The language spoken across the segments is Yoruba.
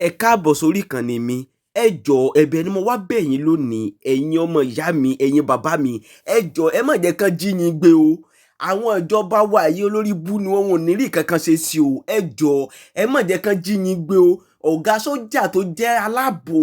Ẹ káàbọ̀ sórí ìkànnì mi. Ẹ jọ̀ọ́ ẹ̀bẹ̀ ni mo wá bẹ̀ yín lónìí, ẹ̀yin ọmọ ìyá mi, ẹ̀yin bàbá mi. Ẹ jọ̀ọ́ ẹ má jẹ́ kán jí yín gbé o. Àwọn ìjọba wa yìí olórí bú ni wọn ò ní rí kankan ṣe sí o. Ẹ jọ̀ọ́ ẹ má jẹ́ kán jí yín gbé o. Ọ̀gá sójà tó jẹ́ aláàbò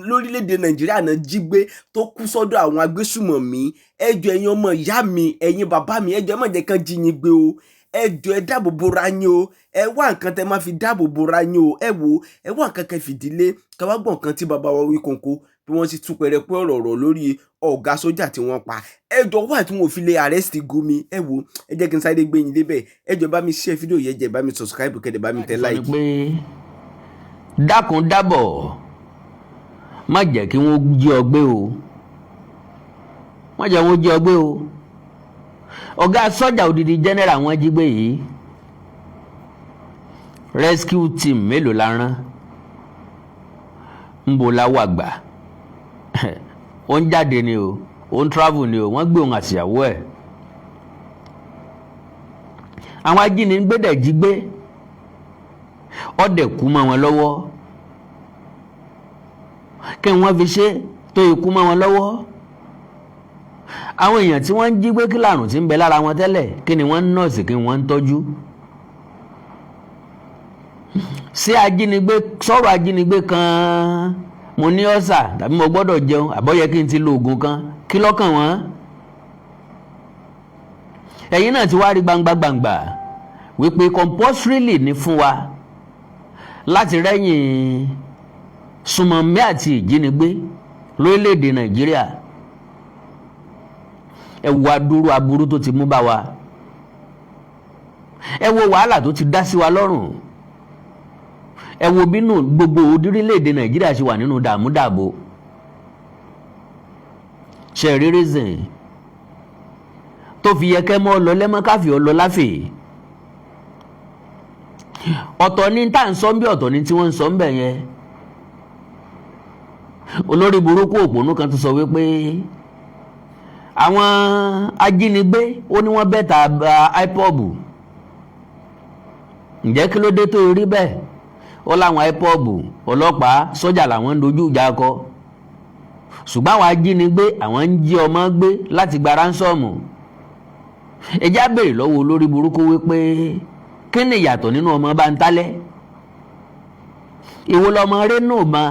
lórílẹ̀‐èdè Nàìjíríà náà jí gbé tó kú sọ́dọ̀ àwọn agbésùmọ̀mí. Ẹ jọ̀ọ́ ẹ̀yin ọmọ ìyá mi, ẹ̀yin bàbá mi, ẹ jọ̀ọ́ ẹ má jẹ́ kán jí yín gbé o. Ẹ jọ̀ọ́ ẹ dáàbò bora yín o. Ẹ wá nǹkan tẹ́ máa fi dáàbò bora yín o. Ẹ wò ẹ wá nǹkan kẹ́ fìdílé ká wá gbọ́ nǹkan tí bàbá wa wí kónkó bí wọ́n sì tún pẹrẹpẹ ọ̀rọ̀ lórí ọ̀gá sójà tí wọ́n pa. Ẹ jọ̀ọ́ wà tí wọn ò fi lè arrest Gumi. Ẹ wò ẹ jẹ́ kí n sáré gbé yín débẹ̀. Ẹ jọ̀ọ́ bá mi share fídíò yẹn, jẹ́ bá mi subscribe kẹ́dẹ̀ bá mi tẹ like. pé dákun dábọ̀ má jẹ́ kí wọ́n jí ọ gbé o, má jẹ́ wọ́n jí ọ gbé o. Ọ̀gá sọ́jà odidi general wọ́n jí gbé yìí, rescue team mélòó la rán, ń bo la wà gbà ó ń jáde ni o, ó ń travel ni o, wọ́n gbé òun àtìyàwó ẹ̀. Àwọn ajínigbé dẹ̀ jí gbé, ọ̀dẹ̀ kú mọ́ wọn lọ́wọ́. Kí wọ́n fi ṣe tó ikú mọ́ wọn lọ́wọ́. Àwọn èèyàn tí wọ́n ń jí gbé kí làrùn tí ń bẹ lára wọn tẹ́lẹ̀, kí ni wọ́n ń nọ́ọ̀sì, kí wọ́n ń tọ́jú. Ṣé ajínigbé sọ̀rọ̀ ajínigbé kan mo ní ọ̀sà tàbí mo gbọ́dọ̀ jẹun àbọ̀yẹ kí n ti lo oògùn kan, kí lọ́kàn wọ́n. Ẹ̀yin náà ti wá rí gbangba wípé compulsorily ní fún wa láti rẹ́yìn sùmọ̀mí àti ìjínigbé lórílẹ̀‐èdè Nàìjíríà. Ẹ wo adúrú aburú tó ti mú bá wa, ẹ wo wàhálà tó ti dá sí wa lọ́rùn, ẹ wo bínú gbogbo orílẹ̀‐èdè Nàìjíríà ṣe wà nínú dààmúdàbò. ṣe rí reason tó fi yẹ kẹ́ mọ́ ọ lọ lẹ́mọ́ káfí ọ lọ láfẹ̀ẹ́. Ọ̀tọ̀ ni tá à ń sọ ń bí, ọ̀tọ̀ ni tí wọ́n ń sọ ń bẹ̀ yẹn. Olórí burúkú òpònú kan tó sọ wípé àwọn ajínigbé ó ní wọ́n bẹ́ẹ̀ ta IPOB. Ǹjẹ́ kí ló dé tó rí bẹ́ẹ̀? Ó láwọn IPOB ọlọ́pàá sọ́jà làwọn ń dojú ìjà kọ, ṣùgbọ́n àwọn ajínigbé àwọn ń jí ọmọ gbé láti gba ránsọ́ọ̀mù. Ẹ já béèrè lọ́wọ́ olórí burúkú wípé kí ni ìyàtọ̀ nínú ọmọ Bántálẹ́? Ìwọ lọmọ rénú ma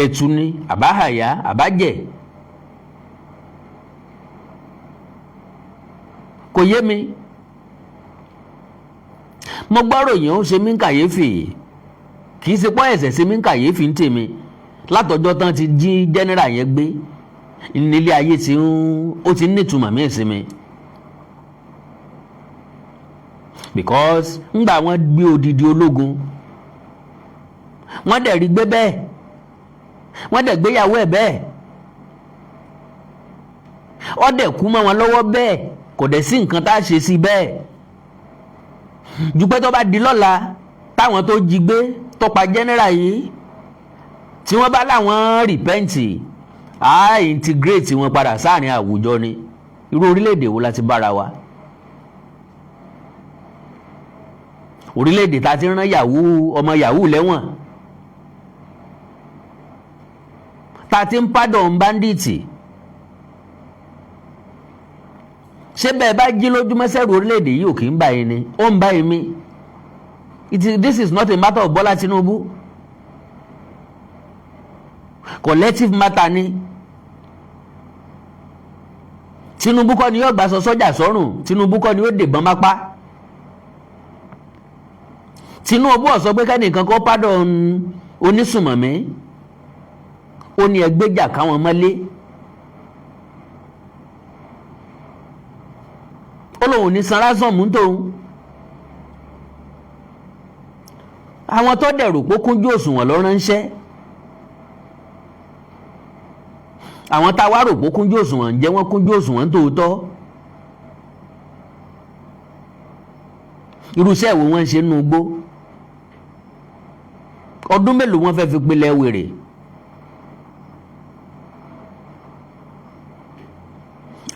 ètù ni àbáhàyà àbájẹ? Kò yé mi. Mo gbọ́rọ̀ yẹn ó ṣe mí ń kàyéfì, kì í ṣe pọ́ ẹ̀sẹ̀ ṣe mí ń kàyéfì ń tèmi. Látọjọ́ tán ti jí general yẹn gbé nílé ayé ó ti nítumọ̀ mí ìsinmi. Because ńgbà wọ́n gbé odidi ológun, wọ́n dẹ̀ rí gbé bẹ́ẹ̀, wọ́n dẹ̀ gbéyàwó ẹ̀ bẹ́ẹ̀, ó dẹ̀ kú mọ́ wọn lọ́wọ́ bẹ́ẹ̀, kò dẹ̀ sí nǹkan tá a ṣe sí bẹ́ẹ̀. Ju pé tó bá di lọ́la táwọn tó jí gbé tó pa general yìí tí wọ́n bá láwọn rìpẹ́ǹtì á integrate wọn padà sáàrin àwùjọ ni. Irú orílẹ̀-èdè wo la ti bára wa? Orílẹ̀-èdè ta ti rán ọmọ yahoo lẹ́wọ̀n, ta ti ń pardon bandits. Ṣé bẹ́ẹ̀ bá jí lójúmọ́ sẹ́rù orílẹ̀-èdè yìí ò kì í bá yín ni? Ó ń bá yín mi. This is not a matter of Bọ́lá Tinubu. Collective matter ni. Tinubu kọ́ ni yóò gbàsọ sọ́jà sọ́rùn, Tinubu kọ́ ni yóò dèbọn mápá. Tinubu ó sọ pé kẹ́nìkan kó pardon onísùmọ̀mí, ó ní ẹgbẹ́jà káwọn mọ́lé. Ó lóun ní san ransom tóun. Àwọn tó dẹ̀rù pé kúnjú òṣùwọ̀n ló ránṣẹ́, àwọn tá a wá rò pé kúnjú òṣùwọ̀n jẹ́ wọ́n kúnjú òṣùwọ̀n tòótọ́. Irúṣẹ́ ìwò wọn ń ṣe nínú igbó. Ọdún mélòó wọ́n fẹ́ fi pilẹ̀ wèrè?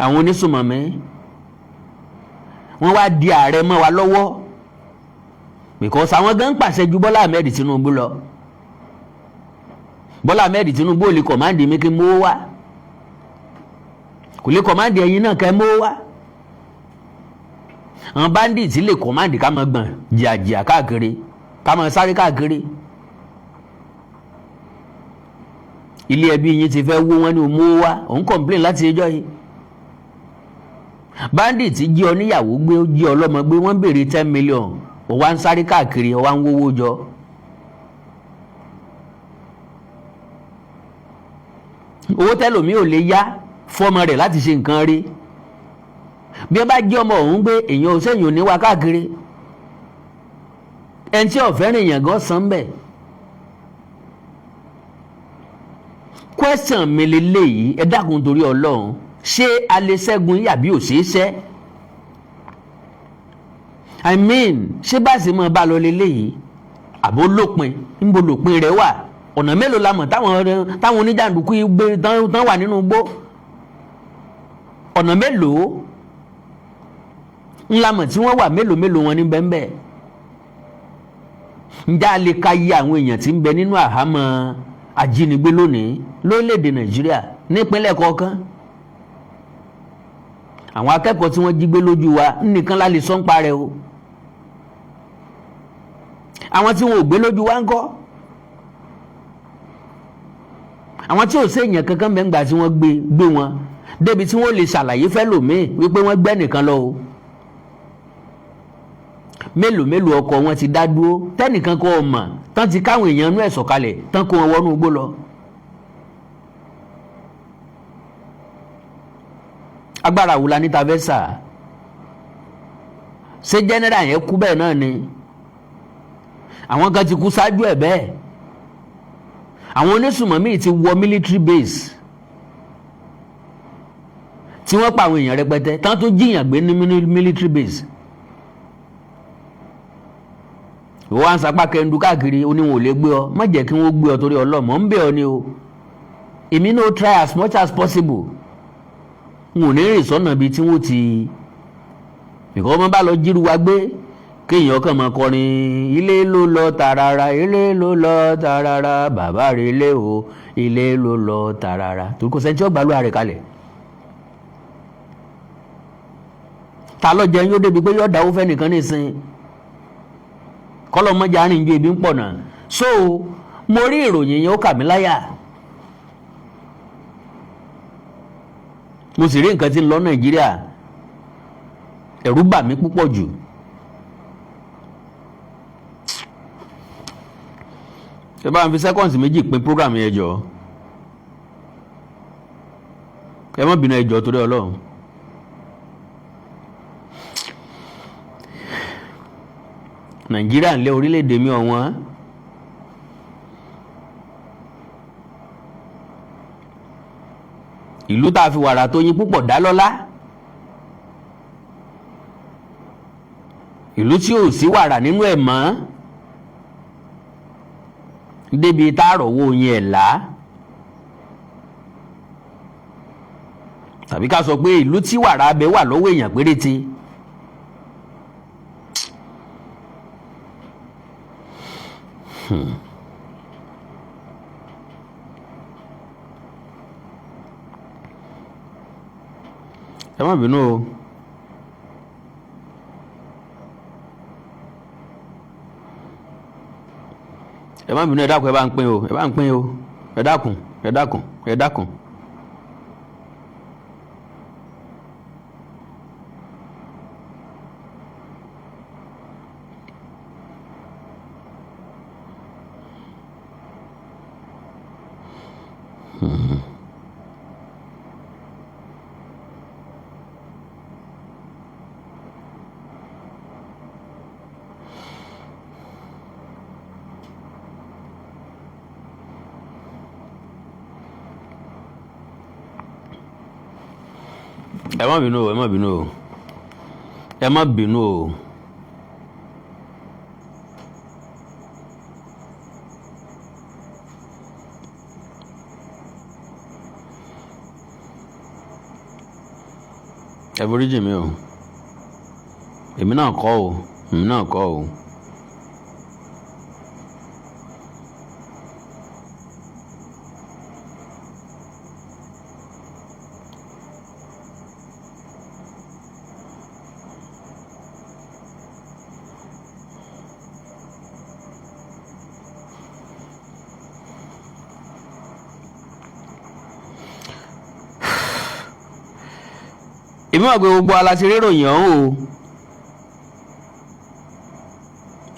Àwọn onísùmọ̀mí wọ́n wá di ààrẹ mọ́ wa lọ́wọ́. because àwọn gan pàṣẹ ju Bọ́lá Ahmed Tinubu lọ. Bọ́lá Ahmed Tinubu ò lè kọ̀máǹdì mi kí n mówó wá, kò lè kọ̀máǹdì ẹ̀yin náà kẹ́ mówó wá. Àwọn bandits lè kọ̀máǹdì ká máa gbọ̀n jìàjìà káàkiri, ká máa sáré káàkiri. Ilé ẹbí yín ti fẹ́ wó wọn ní mówó wá, òun complain láti ẹjọ́ yìí. Bandit jí ọ níyàwó gbé, ó jí ọlọ́mọ gbé, wọ́n béèrè 10 million, ó wá ń sáré káàkiri, ó wá ń wówó jọ. Owó tẹ́lòmí ò lè yá fọ́mọ rẹ̀ láti ṣe nǹkan rí. Bí ẹ bá jí ọmọ òun gbé, èèyàn ò sẹ́yìn ò ní wá káàkiri. Ẹni tí ó fẹ́ràn èèyàn gan san bẹ́ẹ̀. Question mi lélẹ́yìí, ẹ dákun torí Ọlọ́run, ṣé a lè ṣẹ́gun yìí àbí ò ṣeé ṣẹ́? I mean, ṣé bá ṣe mọ́ bá lọ lélẹ́yìí àbó lópin, níbo lópin rẹ̀ wà? Ọ̀nà mélòó la mọ̀ táwọn oníjàǹdùkú gbé tán wà nínú igbó? Ọ̀nà mélòó ńlá mọ̀ tí wọ́n wà, mélòó wọn ní bẹ́ẹ̀? Ǹjẹ́ a lè ka iye àwọn èèyàn tí ń bẹ nínú àhámọ́ ajínigbé lónìí lórílẹ̀‐èdè Nàìjíríà nípínlẹ̀ kọ̀ọ̀kan? Àwọn akẹ́kọ̀ọ́ tí wọ́n jí gbé lójú wa nìkan la lè sọ ń parẹ́ o. Àwọn tí wọn ò gbé lójú wa ń kọ́? Àwọn tí ò sí èèyàn kankan mẹ́ngbà tí wọ́n gbé wọn débi tí wọ́n lè ṣàlàyé fẹ́ lòmíì wípé wọ́n gbẹ́ nìkan lọ o. Mélòó ọkọ̀ wọn ti dá dúró tẹ́nìkan kọ́ ọ mọ̀ tán ti káwọn èèyàn inú ẹ̀ sọ̀kalẹ̀ tán kó wọn wọnú igbó lọ. Agbára wo la ní ta fẹ́ sà? Ṣé general yẹn kú bẹ́ẹ̀ náà ni? Àwọn kan ti kú ṣáájú ẹ̀ bẹ́ẹ̀. Àwọn onísùmọ̀mí ti wọ military base tí wọ́n pa àwọn èèyàn rẹpẹtẹ tán tó jíyàn gbé ní military base. Ìwọ wá ń sapá kẹndu káàkiri, oníwọ̀n ò lè gbé ọ, má jẹ́ kí wọ́n gbé ọ torí ọlọ́mọ ń bẹ̀ ọ ni o. Èmi náà try as much as possible. N ò ní rìn sọ́nà bíi tí wọ́n ti ìkọ́ ọmọ bá lọ jíru wa gbé kéèyàn kàn máa kọrin ilé ló lọ tààràrà, ilé ló lọ tààràrà, bàbá rẹ̀ ilé o, ilé ló lọ tààràrà. Torí kò sẹ́ni tí ó gbà lóra rẹ̀ kalẹ̀. Ta ló jẹun yóò débi pé yóò dáwó fẹ́ nìkan nísìn? Kọ́lọ́ mọ́jà rìn ju ebi ń pọ̀ náà. So mo rí ìròyìn yẹn ó kà mí láyà. Mo sì rí nǹkan tí ń lọ Nàìjíríà, ẹ̀rù bà mí púpọ̀ jù. Ẹ bá ń fi sẹ́kọ̀ǹsì méjì pín program yẹn jọ. Ẹ má bínú ẹ jọ̀ọ́ torí Ọlọ́run. Nàìjíríà ń lé orílẹ̀-èdè mi ọ̀wọ́n. Ìlú tá a fi wàrà tó yín púpọ̀ dá lọ́lá. Ìlú tí ò sí wàrà nínú ẹ̀ mọ́. Débi tá a rọ̀wọ́ yín ẹ̀ là. Tàbí ká sọ pé ìlú tí wàrà abẹ wà lọ́wọ́ èèyàn péréte. Ẹ má bínú o. Ẹ má bínú, ẹ dákun, ẹ bá ń pín o, ẹ bá ń pín o, ẹ dákun, ẹ dákun, ẹ dákun. Ẹ má bínú o, ẹ má bínú o, ẹ má bínú o. Ẹ foríjì mi o, èmi náà kọ́ o, èmi náà kọ́ o. èmi mọ̀ pé gbogbo aláṣẹ ríròyìn ọ̀hún o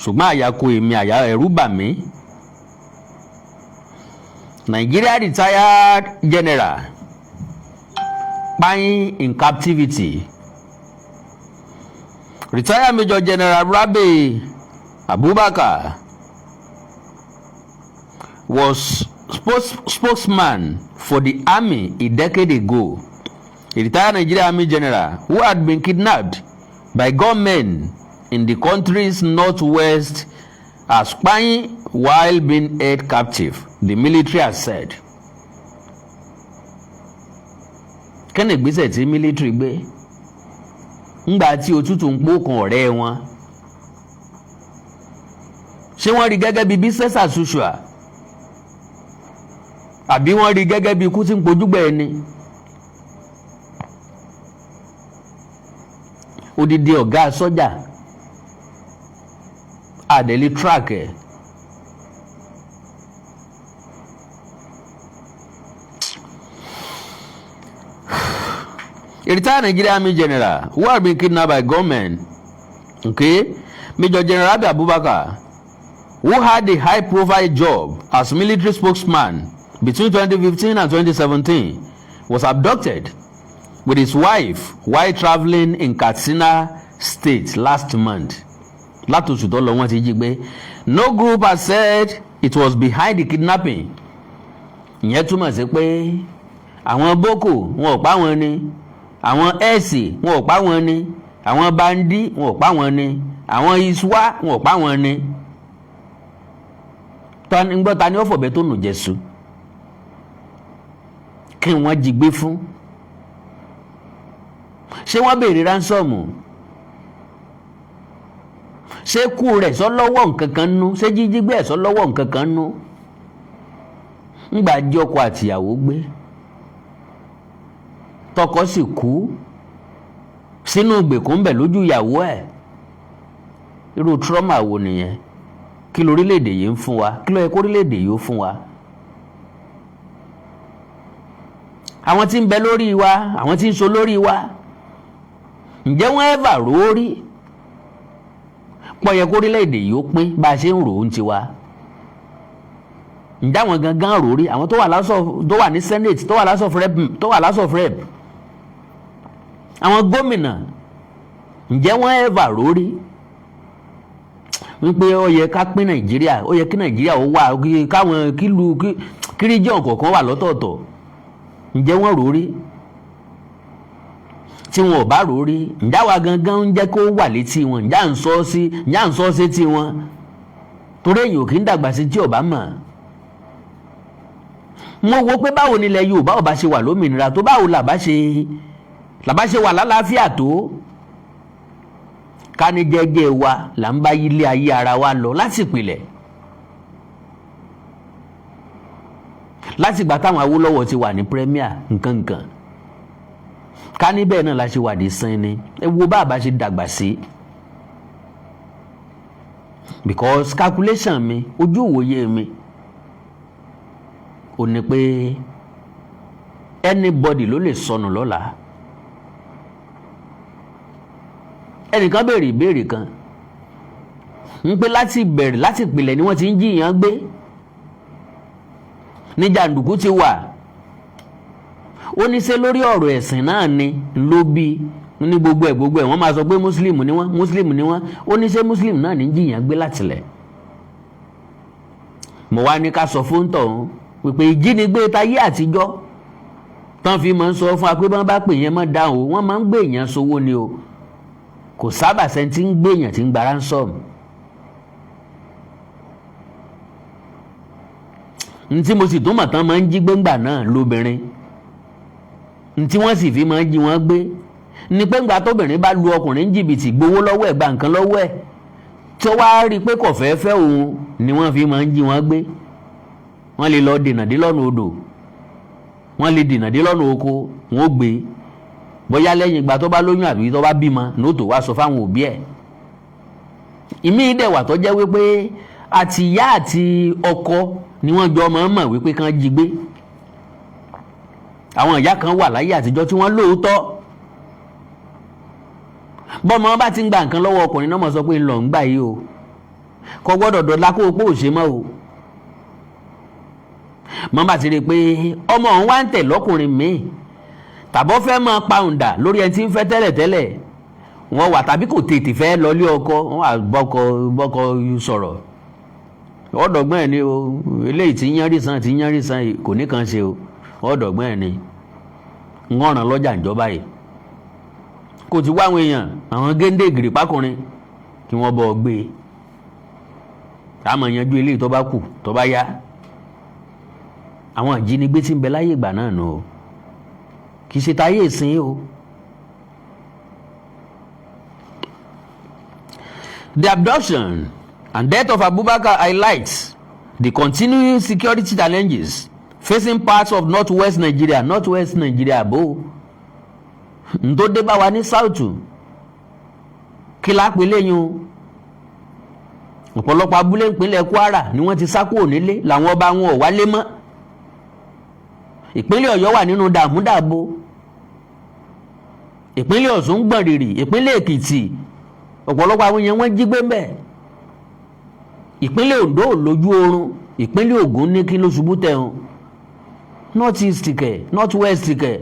ṣùgbọ́n àyàkó èmi ẹ̀rù bà mí. Nigeria retired general Kpayin in captivity. Retired Major General Rabi Abubakar was spokesman for the army a decade ago. A retired Nigerian Army general who had been kidnapped by gunmen in the country's northwest as Kpayin while being held captive, the military has said. Kí ni ìgbésẹ̀ tí military gbé ńgbà tí òtútù ń pòkan ọ̀rẹ́ wọn? Ṣé wọ́n rí gẹ́gẹ́ bí business as usual àbí wọ́n rí gẹ́gẹ́ bí ikú tí ń pojúgbẹ́ ẹni? Odidi ọ̀gá sọ́jà àdẹ̀lé track ẹ̀. A retired Nigerian Army general who had been kidnapped by gunmen, Major General Rabi Abubakar, who had a high-profile job as military spokesman between 2015 and 2017, was abducted with his wife while traveling in Katsina State last month. Látòṣù tó lọ wọ́n ti jí gbé. No group has said it was behind the kidnapping. Ìyẹn túmọ̀ sí pé àwọn Boko wọn ò pa wọn ni, àwọn ẹ̀sì wọn ò pa wọn ni, àwọn bandi wọn ò pa wọn ni, àwọn iswa wọn ò pa wọn ni. Gbọ́ ta ni ó fọ̀bẹ tó nù Jésù kí wọ́n jí gbé fún? Ṣé wọ́n béèrè ránsọ́ọ̀mù? Ṣé kú rẹ̀ sọ lọ́wọ́ nǹkan kan nú? Ṣé jíjí gbé ẹ̀ sọ lọ́wọ́ nǹkan kan nú? Ńgbà jí ọkọ àtìyàwó gbé tọkọ sì kú sínú ìgbèkùn bẹ̀ lójú ìyàwó ẹ̀. Irú trauma wo nìyẹn? Kí lórílẹ̀-èdè yìí ń fún wa? Kí ló yẹ kó orílẹ̀-èdè yìí ó fún wa? Àwọn tí ń bẹ lórí wa, àwọn tí ń so lórí wa, ǹjẹ́ wọ́n ẹ́fà rò ó rí? Pọ̀ yẹ kó orílẹ̀-èdè yìí ó pín bá a ṣe ń rò ó ń tiwa. Ǹjẹ́ àwọn gangan rò ó rí? Àwọn tó wà ní Senate, tó wà House of Rep, àwọn gómìnà, ǹjẹ́ wọ́n ẹ́fà rò ó rí? Wípé ó yẹ ká pín Nàìjíríà, ó yẹ kí Nàìjíríà ó wà káwọn kí region kọ̀ọ̀kan wà lọ́tọ̀ọ̀tọ̀. Ǹjẹ́ wọ́n rò ó rí? Tí wọn ò bá rò ó rí, ǹjẹ́ àwa gangan ń jẹ́ kó wà létí wọn? Ǹjẹ́ à ń sọ sí tí wọn? Torí èyàn ò kí ń dàgbà sí tí ò bá mọ̀. Mo wo pé báwo ni ilẹ̀ Yorùbá ò bá ṣe wà lómìnira tó, báwo làbá ṣe wà lálàáfíà tó. Ká ní jẹ́jẹ́ wa là ń bá ilé ayé ara wa lọ láti ìpìlẹ̀. Láti ìgbà táwọn Awólọ́wọ̀ ti wà ní premier nǹkankan. Ká ní bẹ́ẹ̀ náà la ṣe wà ní sinmi. Ẹ wo bá àbá ṣe dàgbà sí. Because calculation mi, ojú ìwòye mi, ò ní pé anybody ló lè sọnù lọ́la. Ẹnìkan béèrè ìbéèrè kan ń pé láti ìpìlẹ̀ ni wọ́n ti ń jiyàn gbé ní jàǹdùkú ti wà. Ó ní ṣé lórí ọ̀rọ̀ ẹ̀sìn náà ni ló bí ní gbogbo ẹ̀ wọ́n máa sọ pé Muslim ni wọ́n. Ó ní ṣé Muslim náà ní jiyàn gbé látilẹ̀. Mo wá ní ká sọ fún tọ̀hún wípé ìjínigbé tayé àtijọ́ tán fi máa ń sọ fún wa pé bọ́n bá pè yẹn mọ́ dáhùn wọ́n máa ń gbé èèyàn sówó ni o. Kò sábà sẹ́ni tí ń gbé èèyàn tí ń gba ransom. Ntí mo sì tún mọ̀ tán máa ń jí gbéǹgbà náà lóbìnrin. Ntí wọ́n sì fi máa ń jí wọ́n gbé ni pé ńgbà tóbìnrin bá lu ọkùnrin jìbìtì gbowó lọ́wọ́ ẹ̀, gba nǹkan lọ́wọ́ ẹ̀, tó wá rí i pé kò fẹ́ fẹ́ òun ni wọ́n fi máa ń jí wọ́n gbé. Wọ́n lè lọ dènà dé lọ́nà odò, wọ́n lè dènà dé lọ́nà oko, wọ́n ó gbé. Bóyá lẹ́yìn ìgbà tó bá lóyún àbí tó bá bímọ ní ó tó wá sọ fáwọn òbí ẹ̀. Ìmí ìdẹ̀wà tó jẹ́ wípé àti ìyá àti ọkọ ni wọ́n jọ mọ̀ wípé kán jí gbé. Àwọn ìyá kan wà láyé àtijọ́ tí wọ́n lóòótọ́ bọ́mọ bá ti ń gba nǹkan lọ́wọ́ ọkùnrin náà mọ̀ sọ pé ńlọ ń gbà yìí o kò gbọ́dọ̀ dọ̀la kó o pé ò ṣe mọ́ o mọ́ bá ti rí i pé ọmọ òun wá ń tẹ̀ lọ́kùnrin míì tàbọ́ fẹ́ máa pàùndà lórí ẹni tí ń fẹ́ tẹ́lẹ̀tẹ́lẹ̀ wọ́n wà tàbí kò tètè fẹ́ lọlé ọkọ wọ́n wà bọ́kọ sọ̀rọ̀ ọ̀dọ̀gbọ́n ẹ̀ ni o eléyìí tí yánrí san kò ní kan ṣe o ọ̀dọ̀gbọ́n ẹ̀ ni ń ràn lọ́jà ìjọba yìí kò ti wá àwọn èèyàn àwọn géńdé gìrì pákùnrin kí wọ́n bọ́ gbé e àmọ́ yanjú eléyìí tó bá kù tó bá yá àwọn ìjínigbé tí ń bẹ láyé ìgbà náà nù o kì í ṣe táyé ìsìn o. The abduction and death of Abubakar highlights the continuing security challenges facing parts of northwest Nigeria bó n tó dé bá wa ní south kí lápẹ́ lẹ́yìn ọ̀pọ̀lọpọ̀ abúlé ìpínlẹ̀ Kwara ni wọ́n ti sá kúrò nílé làwọn ọba wọn ò wálé mọ́ ìpínlẹ̀ Ọ̀yọ́ wà nínú dààmúdàbò ìpínlẹ̀ Ọ̀ṣun gbọ̀n rìrì ìpínlẹ̀ Èkìtì ọ̀pọ̀lọpọ̀ àwọn èèyàn wọ́n jí gbé mbẹ̀ ìpínlẹ̀ Ondo lójú oorun ìpínlẹ̀ Ògùn ní kí ló ṣubú tẹ̀hún north east kẹ̀ north west kẹ̀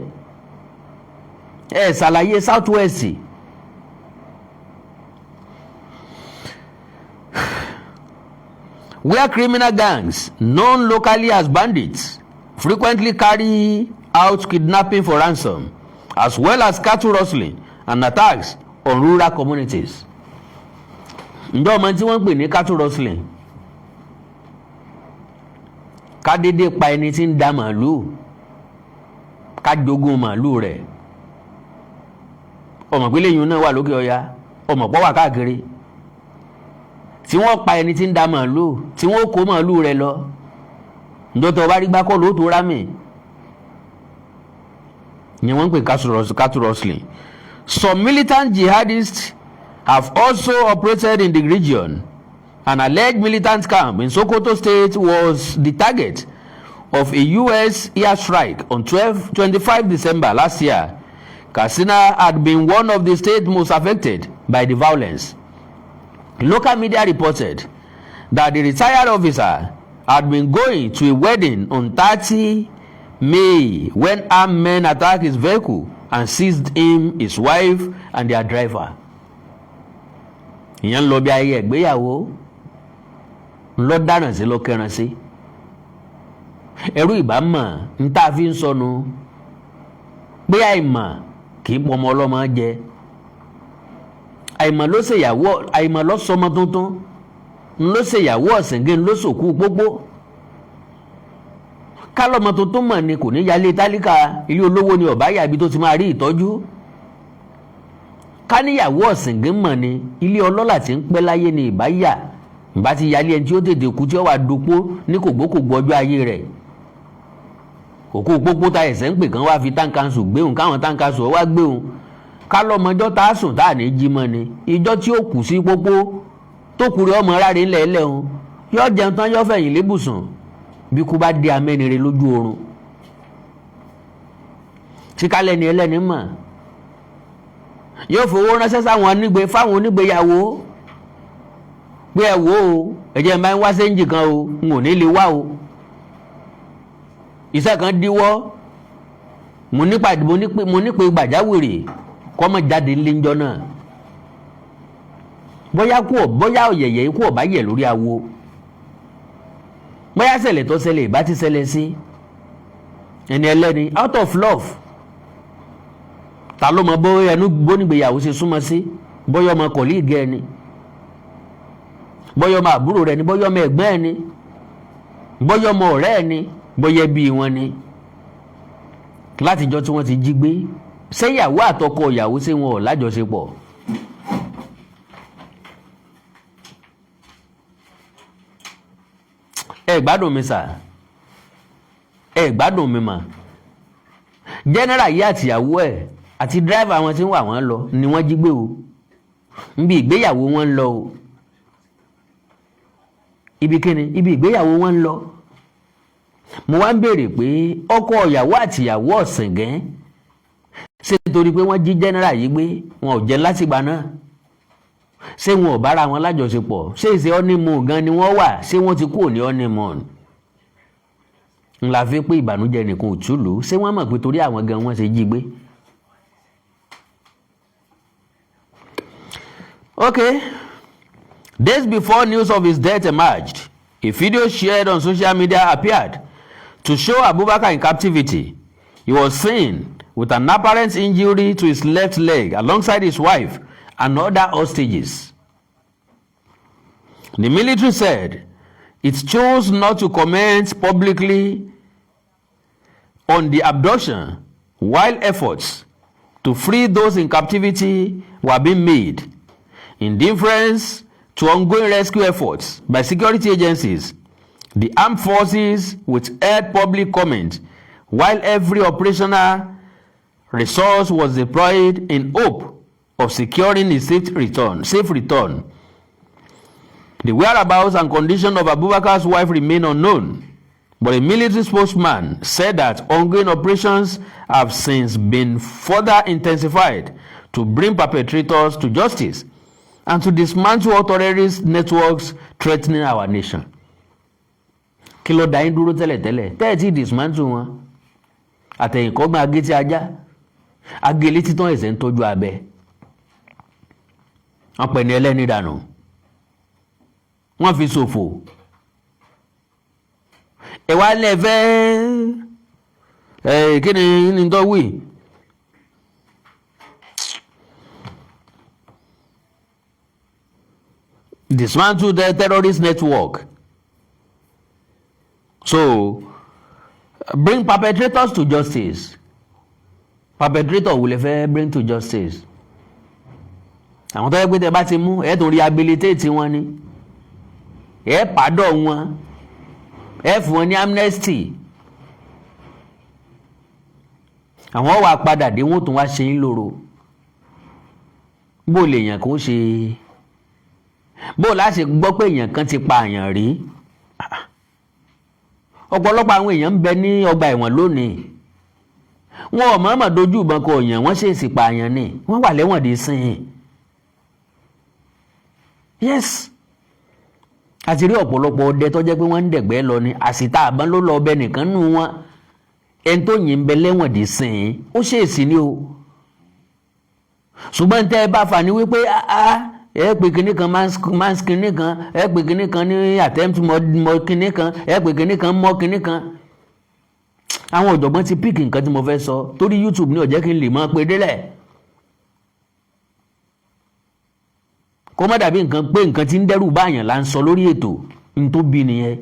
ṣàlàyé south west. Where criminal gangs known locally as bandits frequently carry out kidnapping for ransom as well as cattle rustling and attacks on rural communities. Ǹjọ́ ọmọ tí wọ́n ń pè ní cattle rustling ká dédé pa ẹni tí ń da màálù ká jogún màálù rẹ̀ ọmọ pé lẹ́yìn náà wà lókè ọya ọmọ pọ̀ wà káàkiri tí wọ́n pa ẹni tí ń da màálù tí wọ́n kó màálù rẹ̀ lọ ǹjọ́ tó bá rí gbákọ́ lóòótọ́ rámì ni wọ́n ń pè cattle rustling. Some militant jihadists have also operated in the region. An alleged militant camp in Sokoto State was the target of a U.S. airstrike on 25 December last year. Katsina had been one of the states most affected by the violence. Local media reported that the retired officer had been going to a wedding on 30 May when armed men attacked his vehicle and seized him, his wife, and their driver. Ìyẹn ń lọ bí ayé ìgbéyàwó ńlọ dáràn sí ló kẹran sí ẹrú ìbámọ̀ ń tá a fi ń sọnù pé àìmọ̀ kì í pọmọ ọlọ́mọ jẹ àìmọ̀ ló ṣèyàwó àìmọ̀ ló sọmọ tuntun ló ṣèyàwó ọ̀sìngé ló sòkú pópó kálọ́mọ tuntun mọ̀ ni kò ní yálé tálíkà ilé olówó ni ọ̀báyà ibi tó ti máa rí ìtọ́jú káníyàwó ọ̀sìngé mọ̀ ni ilé ọlọ́lá tí ń pẹ́ láyé ni ìbáyà ìbá ti yálé ẹni tí ó tètè kú tí ó wà dopó ní kògbókògbó ọjọ́ ayé rẹ̀ òkú pópó ta ẹ̀sẹ̀ ń pè kán wá fi táǹkàṣù gbéhùn káwọn táǹkàṣù wá gbéhùn kálọ́mọjọ́ tá a sùn tá a ní jí mọ́ ni ìjọ́ tí ó kù sí pópó tó kúrẹ́ ọmọ ráre ńlẹ̀ ẹlẹ́hun yóò jẹun tán yóò fẹ̀yìn lébùsùn bí kú bá dé amẹ́nire lójú oorun tí kálẹ̀ ni ẹlẹ́ni mọ̀ yóò fowó ránṣẹ́ fáwọn onígbéyàwó pé ẹ wò ó ẹ̀jẹ̀ máa ń wá séńjì kan o n ò ní lè wá o iṣẹ́ kan díwọ́ mo nípe gbàjáwìrì kọ́mọ jáde ńlẹ́njọ́ náà bóyá ọ̀yẹ̀yẹ̀ ikú ọ̀bá yẹ̀ lórí awo bóyá ṣẹlẹ̀ tó ṣẹlẹ̀ ìbá ti ṣẹlẹ̀ sí ẹni ẹlẹ́ni out of love ta ló mọ bóyá ẹnu gbónígbéyàwó ṣe súnmọ́ sí bóyá ọmọ kọ̀líìgì ẹni bóyá ọmọ àbúrò rẹ̀ ni bóyá ọmọ ẹ̀gbọ́n ẹni bóyá ọmọ ọ̀rẹ́ ẹni bóyá ẹbí wọn ni látijọ́ tí wọ́n ti jí gbé ṣéyàwó àtọkọ ìyàwó ṣé wọn ò lájọṣepọ̀ ẹ gbádùn mi sà ẹ gbádùn mi mà general yìí àtìyàwó ẹ àti driver wọn tí ń wà wọ́n lọ ni wọ́n jí gbé o níbi ìgbéyàwó wọn ń lọ o ibi kíni ibi ìgbéyàwó wọn ń lọ mo wá ń béèrè pé ọkọ ìyàwó àtìyàwó ọ̀sìngẹ́ ṣé nítorí pé wọ́n jí general yìí gbé wọn ò jẹ́ látìgbà náà? ṣé wọn ò bára wọn lájọṣepọ̀? ṣé ìṣe honeymoon gan ni wọ́n wà? ṣé wọ́n ti kúrò ní honeymoon? ńlá fi pé ìbànújẹ́ nìkan ò túlù. ṣé wọ́n mọ̀ pé torí àwọn gan wọ́n ṣe jí gbé? Okay. Days before news of his death emerged, a video shared on social media appeared to show Abubakar in captivity. He was seen with an apparent injury to his left leg alongside his wife and other hostages. The military said it chose not to comment publicly on the abduction while efforts to free those in captivity were being made. In deference to ongoing rescue efforts by security agencies, the armed forces withheld public comment while every operational resource was deployed in hope of securing his safe return. The whereabouts and condition of Abubakar's wife remain unknown, but a military spokesman said that ongoing operations have since been further intensified to bring perpetrators to justice and to dismantle all terrorist networks threatening our nation. Kí ló dá yín dúró tẹ́lẹ̀tẹ́lẹ̀ tẹ́ ẹ̀ tí dismantle wọn? Àtẹ̀yìnkọ́gbọ́n agé tí ajá, agé létí tán ẹ̀sẹ̀ ń tọ́jú abẹ. Wọ́n pẹ̀ ní ẹlẹ́ni dànù. Wọ́n fi ṣòfò. Ẹ̀wá lẹ́fẹ́ kí ni tó wí? Dismantle the terrorist network. So, bring perpetrators to justice. Perpetrator will bring to justice. Àwọn tó yẹ pé tẹ́ bá ti mú ẹ tún rehabilitate wọn ni. Ẹ pardon wọn. Ẹ fún wọn ní amnesty. Àwọn wà padà dé wọn tún wá ṣe yín lóro. Bó lèèyàn kò ṣe. Bó láṣẹ gbọ́ pé èèyàn kan ti pa àyàn rí. Ọ̀pọ̀lọpọ̀ àwọn èèyàn ń bẹ ní ọgbà ẹ̀wọ̀n lónìí. Wọn ò mọ̀ọ́mọ̀ dojú ìbọn kọ èèyàn, wọ́n ṣèèṣì pa àyàn ni. Wọ́n wà lẹ́wọ̀n dé sìn. Yes. Àti rí ọ̀pọ̀lọpọ̀ ọdẹ tó jẹ́ pé wọ́n ń dẹ̀gbẹ́ lọ ni. Àsìta àbọ̀n ló lọ ọbẹ̀ nìkan nù wọn. Ẹni tó yìn ń bẹ lẹ́wọ̀n dé sìn. Ó ṣèèṣì ni o. Ṣùgbọ́n tẹ́ ẹ bá fà ní wípé ẹ pè kinní kan mass kinní kan, ẹ pè kinní kan ní attempt mọ kinní kan, ẹ pè kinní kan mọ kinní kan. Àwọn ọ̀jọ̀gbọ́n ti pick nǹkan tí mo fẹ́ sọ torí YouTube ní ó jẹ́ kí n lè mọ̀ pé délẹ̀. Kó má dàbí nǹkan pé nǹkan tí ń dẹ́rù báyàn là ń sọ lórí ètò n tó bí nìyẹn.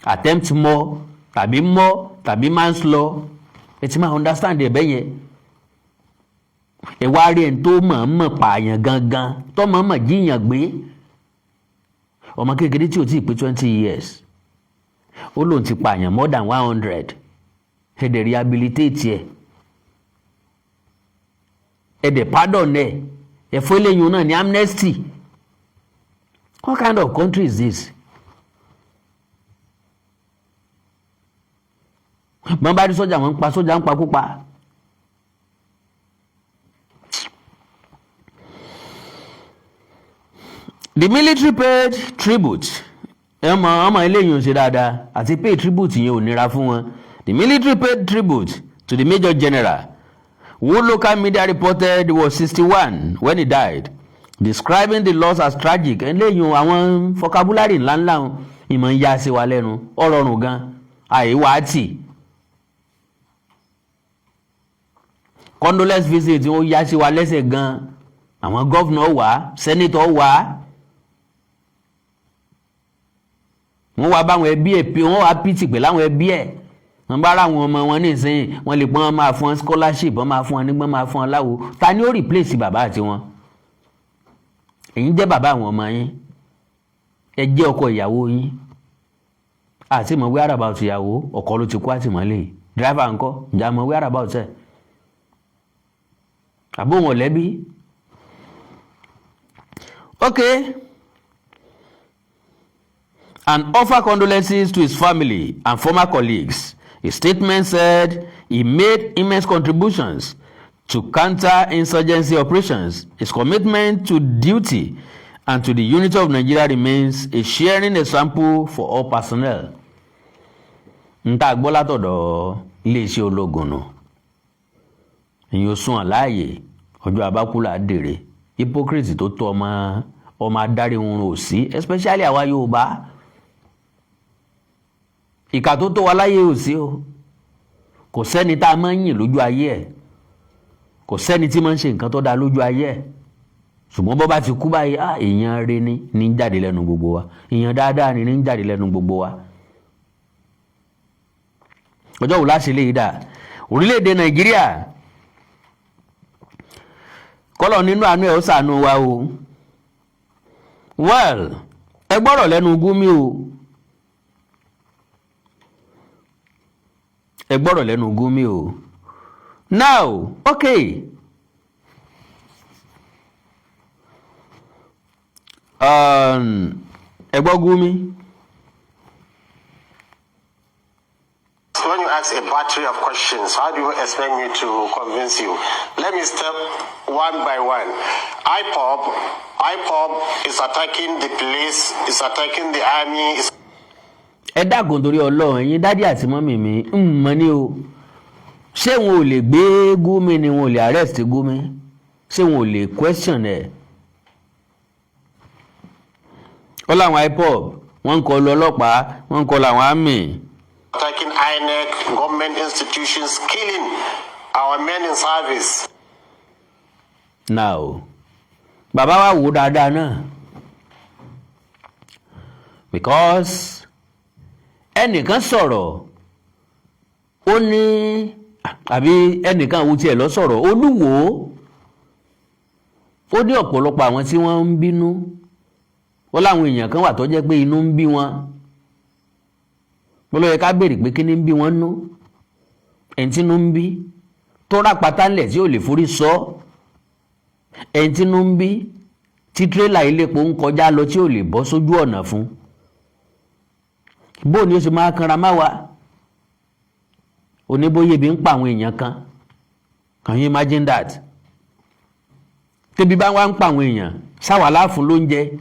Attempt mọ tàbí manslaughter, ẹ ti máa understand ẹ̀ bẹ́yẹn. Ẹ wá rí ẹni tó mọ̀ọ́mọ̀ pààyàn gangan tó mọ̀ọ́mọ̀ jíyàn gbé. Ọmọ kékeré tí ò tí ì pé 20 years ó lóun ti pààyàn more than 100. Ẹ dẹ̀ rehabilitate ẹ̀. Ẹ dẹ̀ pardon ẹ̀. Ẹ fún eléyìí náà ní amnesty. What kind of country is this? Bọ́n bá rí sójà wọn ń pa sójà ń pa kópa. The military paid tribute. Ọmọ eléyìí ò ṣe dáadáa àti pay tribute yẹn ò nira fún wọn. The military paid tribute to the Major General, who local media reported was 61 when he died, describing the loss as tragic. Eléyìí àwọn vocabulary ńláńlá ìmọ̀ ń yá sí wa lẹ́nu ọ̀rọ̀rùn gan àìwá tì. Condolence visit ó yá sí wa lẹ́sẹ̀ gan. Àwọn governor wá, senator wá. Wọ́n wá báwọn ẹbí ẹ̀ pé wọ́n wá pìtì pẹ̀lú àwọn ẹbí ẹ̀. Wọ́n bá ra àwọn ọmọ wọn nísìnyí wọ́n lè pọ́n máa fún wọn scholarship, wọ́n máa fún wọn nígbọ́n máa fún wọn láwo. Ta ni ó replace bàbá àti wọn? Ẹ̀yin jẹ́ bàbá àwọn ọmọ yín. Ẹ jẹ́ ọkọ ìyàwó yín. Àti mọ̀ whereabout ìyàwó ọkọ ló ti kú àtìmọ́lé. Driver ńkọ́ ǹjẹ́ mọ̀ whereabout ẹ̀? Àbó wọn lẹ́bí. Okay. And offer condolences to his family and former colleagues. A statement said he made immense contributions to counter-insurgency operations. His commitment to duty and to the unity of Nigeria remains a sharing example for all personnel. Nta Agbala todo iléeṣẹ́ ológun nù. Ìyẹn sún àláyé ọjọ́ abákúlà dèrè. Hypocrite tó tó ọmọ adarí oorun òsì, especially àwa Yorùbá. Ìkà tó tó wa láyé òsì o. Kò sẹ́ni tá a máa ń yìn lójú ayé ẹ̀. Kò sẹ́ni tí máa ń ṣe nǹkan tó dáa lójú ayé ẹ̀. Ṣùgbọ́n bó bá ti kú báyìí, èèyàn rere ní jáde lẹ́nu gbogbo wa. Èèyàn dáadáa ní jáde lẹ́nu gbogbo wa. Ọjọ́ wo láṣẹ léyìí dà? Orílẹ̀-èdè Nàìjíríà kọ́lọ̀ nínú àánú ẹ̀ ó ṣàánú wa o. Well, ẹ gbọ́rọ̀ lẹ́nu Gumi o. Ẹ gbọ́rọ̀ lẹ́nu Gumi o. Now, okay. Ẹ gbọ́ Gumi. When you ask a battery of questions, how do you expect me to convince you? Let me step one by one. IPOB is attacking the police, is attacking the army. Ẹ dákun torí Ọlọ́run, ẹ̀yin dádì àti mọ́mì mi mọ̀ ní o. Ṣé wọn ò lè gbé Gumi ni wọn ò lè arrest Gumi? Ṣé wọn ò lè question ẹ̀? Ó láwọn IPOB, wọ́n ń kọlu ọlọ́pàá, wọ́n ń kọlu àwọn army. Attacking INEC, government institutions, killing our men in service. Now, bàbá wa wò dáadáa náà. Because ẹnìkan sọ̀rọ̀, ó ní àbí ẹnìkan wo tiẹ̀ lọ sọ̀rọ̀, Olúwo ó ní ọ̀pọ̀lọpọ̀ àwọn tí wọ́n ń bínú. Ó láwọn èèyàn kan wà tó jẹ́ pé inú ń bí wọn. Bọ́lọ́ yẹ ká béèrè pé kí ni ń bí wọn nú? Ẹni tí inú ń bí tó rápátá ńlẹ̀ tí ò lè forí sọ. Ẹni tí inú ń bí tí tírélà iléepo ń kọjá lọ tí ò lè bọ́ sójú ọ̀nà fún. Bó ni ó ṣe máa kanra má wa? Oníbóyè bí ń pa àwọn èèyàn kan. Can you imagine that? Tẹ́bí bá wá ń pa àwọn èèyàn, sáwà láàfún ló ń jẹ.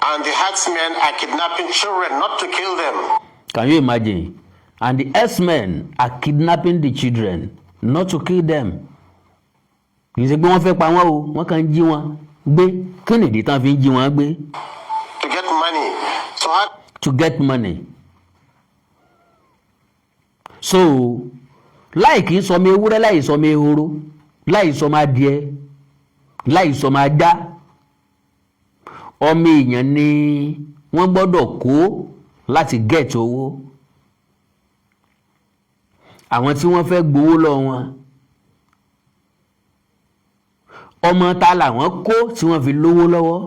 And the herdsmen are kidnapping children not to kill them. Can you imagine? And the herdsmen are kidnapping the children not to kill them. Kì í ṣe pé wọ́n fẹ́ pa wọ́n o, wọ́n kàn ń jí wọn gbé. Kí nìdí tán fi ń jí wọn gbé? To get money. To get money. So, láì kì í sọmọ ewúrẹ́, láì sọmọ ehoro, láì sọmọ adìẹ, láì sọmọ ajá. Ọmọ èèyàn ni wọ́n gbọ́dọ̀ kó láti get owó. Àwọn tí wọ́n fẹ́ gbowó lọ wọn. Ọmọ ta làwọn kó tí wọ́n fi lówó lọ́wọ́.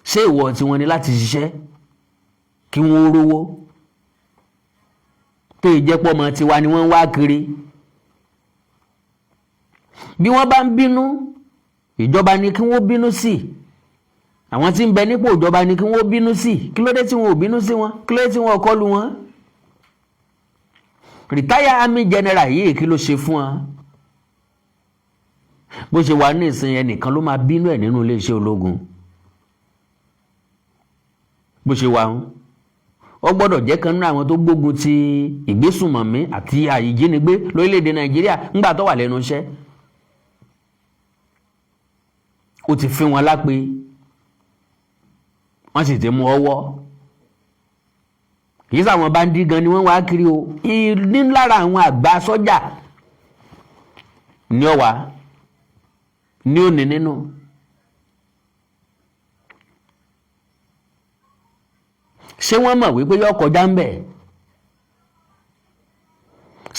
Ṣé ìwọ tí wọ́n ní láti ṣiṣẹ́ kí wọ́n rówó? Pé ìjẹ́pọ̀ ọmọ tiwa ni wọ́n wá kiri. Bí wọ́n bá ń bínú, ìjọba ni kí wọ́n bínú sí. Àwọn tí ń bẹ nípò ìjọba ni kí wọ́n bínú sí. Kí ló dé tí wọ́n ò bínú sí wọn? Kí ló dé tí wọ́n ò kọlù wọn? Retire army general yìí kí ló ṣe fún wọn? Bó ṣe wà ní ìsìn ẹnìkan ló máa bínú ẹ̀ nínú iléeṣẹ́ ológun. Bó ṣe wà ń, ó gbọ́dọ̀ jẹ́ kan nínú àwọn tó gbógun ti ìgbésùnmọ̀mí àti àìjínigbé lórílẹ̀‐èdè Nàìjíríà ńgbà tó wà lẹ́nu iṣẹ́. Ó ti fi wọn lápè, wọ́n sì ti mú ọwọ́. Kìí sáwọn báńdì gan ni wọ́n wá kiri o. Ní lára àwọn àgbà sọ́jà ní ọ̀wá ní òní nínú. Ṣé wọ́n mọ̀ wípé yóò kọjá ń bẹ̀?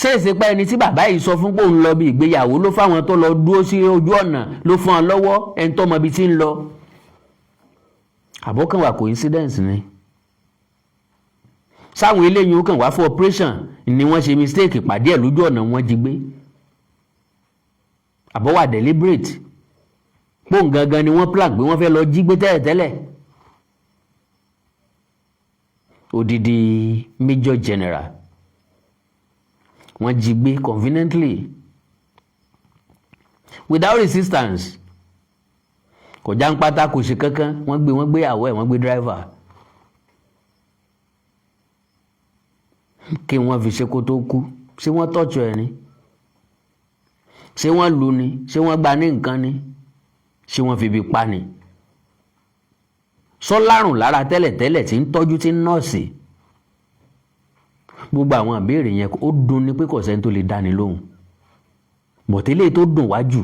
Ṣé ìsìnkú ẹni tí bàbá yìí sọ fún pé òun lọ bí ìgbéyàwó ló fáwọn tó lọ dúró sí ojú ọ̀nà ló fún ọ lọ́wọ́ ẹni tó mọ ibi tí ń lọ? Àbọ̀kàn wà coincidence ni. Sáwọn eléyìí ó kàn wá fún operation ni wọ́n ṣe mistake pàdé ẹ̀ lójú ọ̀nà wọ́n jí gbé. Àbọ̀ wà deliberate. pòun gangan ni wọ́n plan pé wọ́n fẹ́ lọ jí gbé tẹ́lẹ̀tẹ́lẹ̀. Odidi Major General wọ́n jí gbé conveniently without resistance, kò já ń pátá kò ṣe kankan, wọ́n gbé àwọ̀ ẹ̀, wọ́n gbé driver kí wọ́n fi ṣe kó tó kú. Ṣé wọ́n tọ́jú ẹ̀ ni? Ṣé wọ́n lù ni? Ṣé wọ́n gbá ní nǹkan ni? Ṣé wọ́n fi ibi pa ni? Sọ lárùn lára tẹ́lẹ̀tẹ́lẹ̀ tí ń tọ́jú tí ń nọ́ọ̀sì. Gbogbo àwọn ìbéèrè yẹn ó dùn ní pé kò sẹ́ni tó lè dáni lóhùn. Bọ̀tẹ́lẹ̀ tó dùn wájú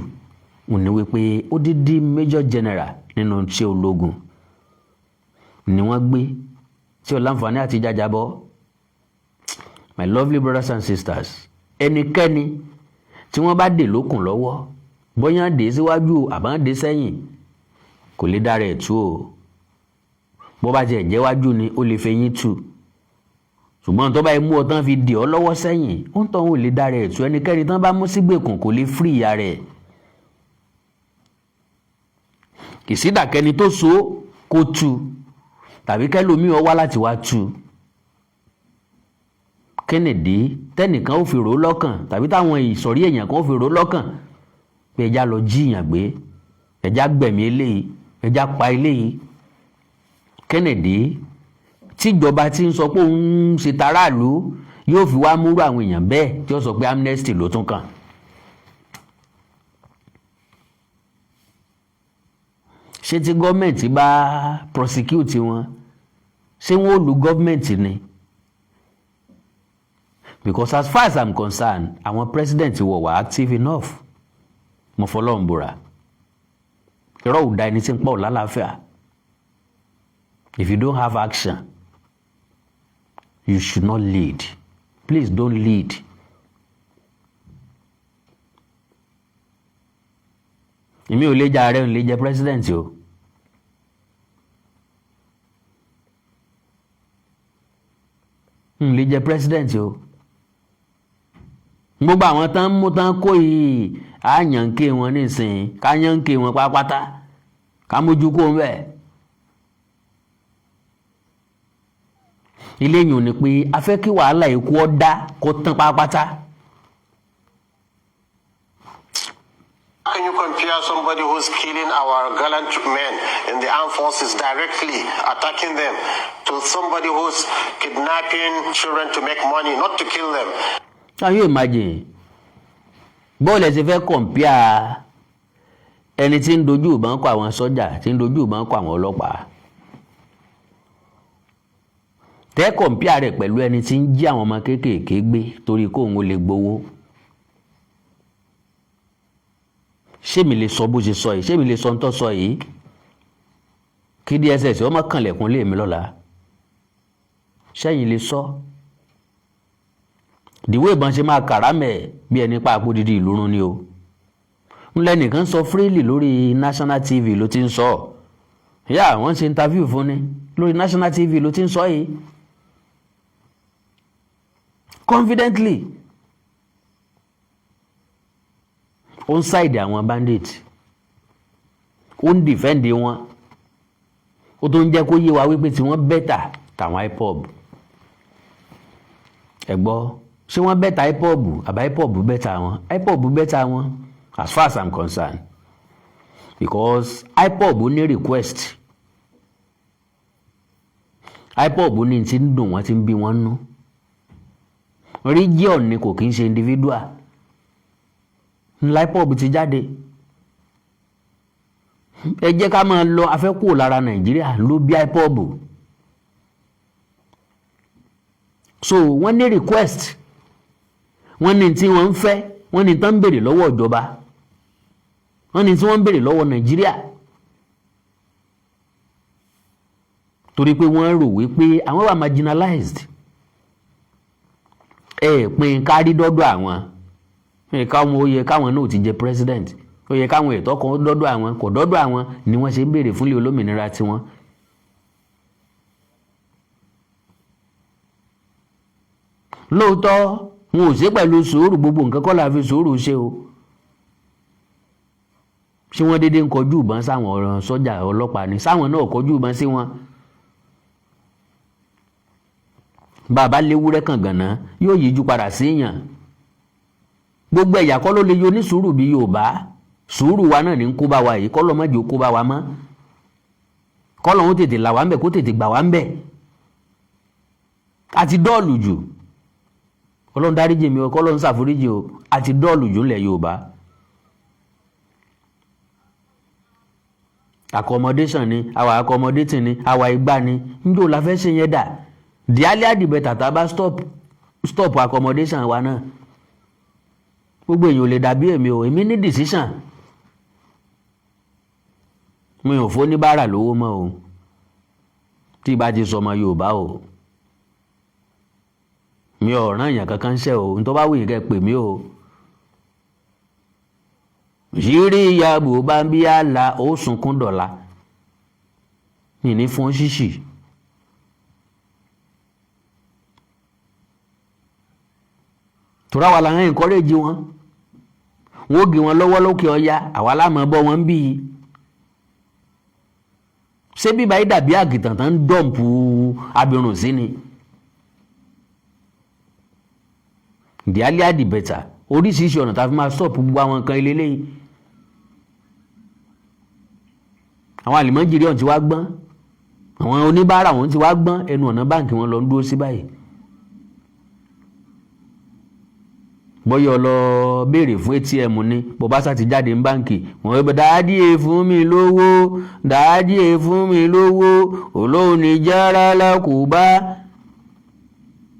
òun ni wípé ó dídí Major General nínú iṣẹ́ ológun ni wọ́n gbé tí ó láǹfààní àti jàjàbọ́. My lovely brothers and sisters, ẹnikẹ́ni tí wọ́n bá dè lókùn lọ́wọ́, bóyá dè síwájú àbá dè sẹ́yìn, kò lè dára ẹ̀ tú o. Bó bá jẹ́ ìjẹ́wájú ni ó lè fẹ̀yìn tú, ṣùgbọ́n tó bá mú ọ tán fi dè ọ́ lọ́wọ́ sẹ́yìn, ó ń tọ́ ò lè dára ẹ̀ tú. Ẹnikẹ́ni tán bá mú sígbèkùn kò lè free ìyá rẹ̀. Kìsídàkẹ́ni tó so kó tú tàbí kẹ́lòmí ọ wá láti wá tú. Kennedy tẹ́nìkan ó fi rò lọ́kàn tàbí táwọn ìsọ̀rí èèyàn kan ó fi rò lọ́kàn pé ẹja lọ jíyàn gbé, ẹja gbẹ̀mí eléyìí, ẹja pa eléyìí. Kennedy tíjọba tí ń sọ pé òun ń ṣe taráàlú yóò fi wá múrú àwọn èèyàn bẹ́ẹ̀ tí ó sọ pé amnesty ló tún kàn. Ṣé tí gọ́ọ̀mẹ̀ntì bá prosecute wọn, ṣé wọ́n ó lu gọ́ọ̀mẹ̀ntì ni? Because as far as I'm concerned, àwọn president wọ̀ wá active enough. Mo fọlọ́run búra. Irọ́ ò da ẹni tí ń pọ̀ lálàáfíà. If you don't have action, you should not lead. Please don't lead. Èmi ò lè jẹ́ ààrẹ, ò lè jẹ́ president o. N lè jẹ́ president o. Gbogbo àwọn tán mú tán kó yìí á yànké wọn nísìnyí, ká yànké wọn pátápátá, ká mójú kó ń bẹ̀. Ilé yìí ni pé a fẹ́ kí wàhálà ikú ọ dá kó tán pátápátá. Can you compare somebody who's killing our gallant men in the armed forces directly, attacking them, to somebody who's kidnapping children to make money, not to kill them? Can you imagine? Bọ́ọ̀lù ẹ̀ ti fẹ́ compare ẹni tí ń dojú ìbọn kọ àwọn sọ́jà, tí ń dojú ìbọn kọ àwọn ọlọ́pàá. Tẹ́ compare rẹ̀ pẹ̀lú ẹni tí ń jí àwọn ọmọ kéékèèké gbé torí kó òun lè gbowó. Ṣé mi lè sọ bó ṣe sọ yìí? Ṣé mi lè sọ ń tọ́ sọ yìí? Kí DSS ọmọ kànlẹ̀kùn lé mi lọ́la. Ṣẹ́yìn lè sọ? Dìwé ìbọn ṣe máa kàrámẹ̀ bí ẹni pa àpò dídí ìlú run ni o. Ńlẹ́nìkan sọ freely lórí National TV ló ti ń sọ. Yà wọ́n ṣe interview fún ni lórí National TV ló ti ń sọ yìí. Confidently. Ó ń side àwọn bandit. Ó ń defend wọn. Ó tó ń jẹ́ kó yé wa wípé tí wọ́n bẹ́tà tàwọn IPOB. Ẹ gbọ́, ṣé wọ́n bẹ́tà IPOB àbá IPOB bẹ́tà wọn? IPOB bẹ́tà wọn as far as I'm concerned. Because IPOB ní request. IPOB ní ti ń dùn wọ́n ti ń bí wọ́n nú. Region ni kò kí ń ṣe individual. IPOB ti jáde. Ẹ jẹ́ ká máa lọ afẹ́kù lára Nàìjíríà ló bí IPOB. So wọ́n ní request. Wọ́n ní tí wọ́n ń fẹ́, wọ́n ní tán ń béèrè lọ́wọ́ ìjọba. Wọ́n ní tí wọ́n ń béèrè lọ́wọ́ Nàìjíríà. Torí pé wọ́n rò wípé àwọn wà marginalized. Pín kárí dọ́dọ̀ àwọn. Káwọn ó yẹ káwọn náà ti jẹ president. Ó yẹ káwọn ètò kan dọ́dọ̀ àwọn, kò dọ́dọ̀ àwọn ni wọ́n ṣe ń béèrè fúnlé olómìnira tiwọn. Lóòótọ́ wọn ò ṣe pẹ̀lú sùúrù, gbogbo nǹkan kọ́ la fi sùúrù ṣe o. ṣé wọ́n dédé ń kọjú ìbọn sáwọn sọ́jà ọlọ́pàá ni sáwọn náà kọjú ìbọn sí wọn. bàbá léwúrẹ́ kàn gànà yóò yíjú padà sí èèyàn. gbogbo ẹ̀yà kọ́ ló lè yọ ní sùúrù bí Yorùbá sùúrù wa náà ní ń kó bá wa yìí kọ́ lọ́ mọ́jì ó kó bá wa mọ́ kọ́ lọ́hún tètè là wá ń bẹ̀ kó tètè gbà wá ń bẹ̀. àti dọ́ọ̀lù jù Ọlọ́run dáríjì mi o kọ́ lọ́hún ṣàforíjì o àti dọ́ọ̀lù jù ńlẹ̀ Yorùbá. accommodation ni àwa accommodating ni àwa ìgbà ni njó la fẹ́ ṣe yẹn dà the earlier the better tá a bá stop accommodation wa náà. gbogbo èèyàn ò lè dàbí èmi o èmi ní decision mi ò fún oníbàárà lówó mọ́ o tí ìbá ti sọmọ Yorùbá o mi ò rán èèyàn kankan ṣẹ́ o nítorí bá wù yín kẹ́ pè mí o. yírí ìyàbò bá ń bí àlà ó sunkún dọ̀la ní fún ṣíṣì. tora wa la ń encourage wọn ó gé wọn lọ́wọ́ lókè ọya àwa láàmú bọ́ wọn bí i. ṣé bíbá yìí dàbí àgìtàn tán ń dọ̀m̀pù abirùn sí ni. the earlier the better oríṣiríṣi ọ̀nà tá a fi máa stop gbogbo àwọn nǹkan ilé lẹ́yìn. àwọn àlìmọ́jìrì ọ̀hún ti wá gbọ́n àwọn oníbàárà wọn ti wá gbọ́n ẹnu ọ̀nà báǹkì wọn lọ ń dúró sí báyìí. bọ́yọ̀ lọ béèrè fún ATM ní bó bá sá ti jáde ní báǹkì wọ́n wípé dáàdì è fún mi lówó dáàdì è fún mi lówó olóhùn ní jára lákòóbá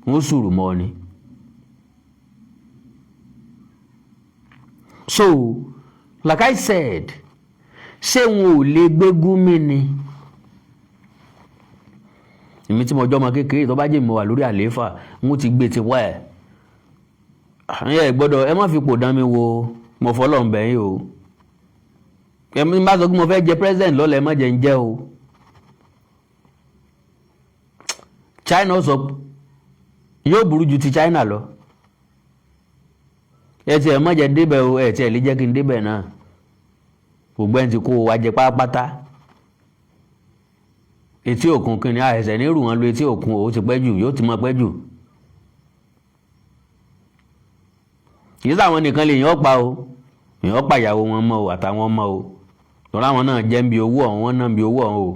wọ́n sùúrù mọ́ ni. So like I said ṣé wọn ò lè gbé Gumi ni èmi tí mo jọ́ ọmọ kékeré tó bá jẹ́ mi wà lórí àlééfà n ti gbé ti wá ẹ̀. ẹ gbọ́dọ̀ ẹ má fi pò dán mi wo mo fọlọ́ ń bẹ̀yìn o ẹ bá sọ pé mo fẹ́ jẹ president lọ́lẹ̀ má jẹ́ ń jẹ́ o. China sọ yóò burú ju ti China lọ ẹ tiẹ̀ má jẹ́ débẹ̀ o ẹ tiẹ̀ lè jẹ́ kí n débẹ̀ náà gbogbo ẹni tí kó wa jẹ pátápátá etí òkun kí ni àìsàn ní rù wọn lu etí òkun o ti pẹ́ jù yóò ti mọ pẹ́ jù. kì í sáwọn nìkan lè yàn pa o èèyàn pa ìyàwó wọn mọ́ o àtàwọn ọmọ o lọ́la àwọn náà jẹ́ ń bi owó ọ̀hún wọn náà ń bi owó ọ̀hún o.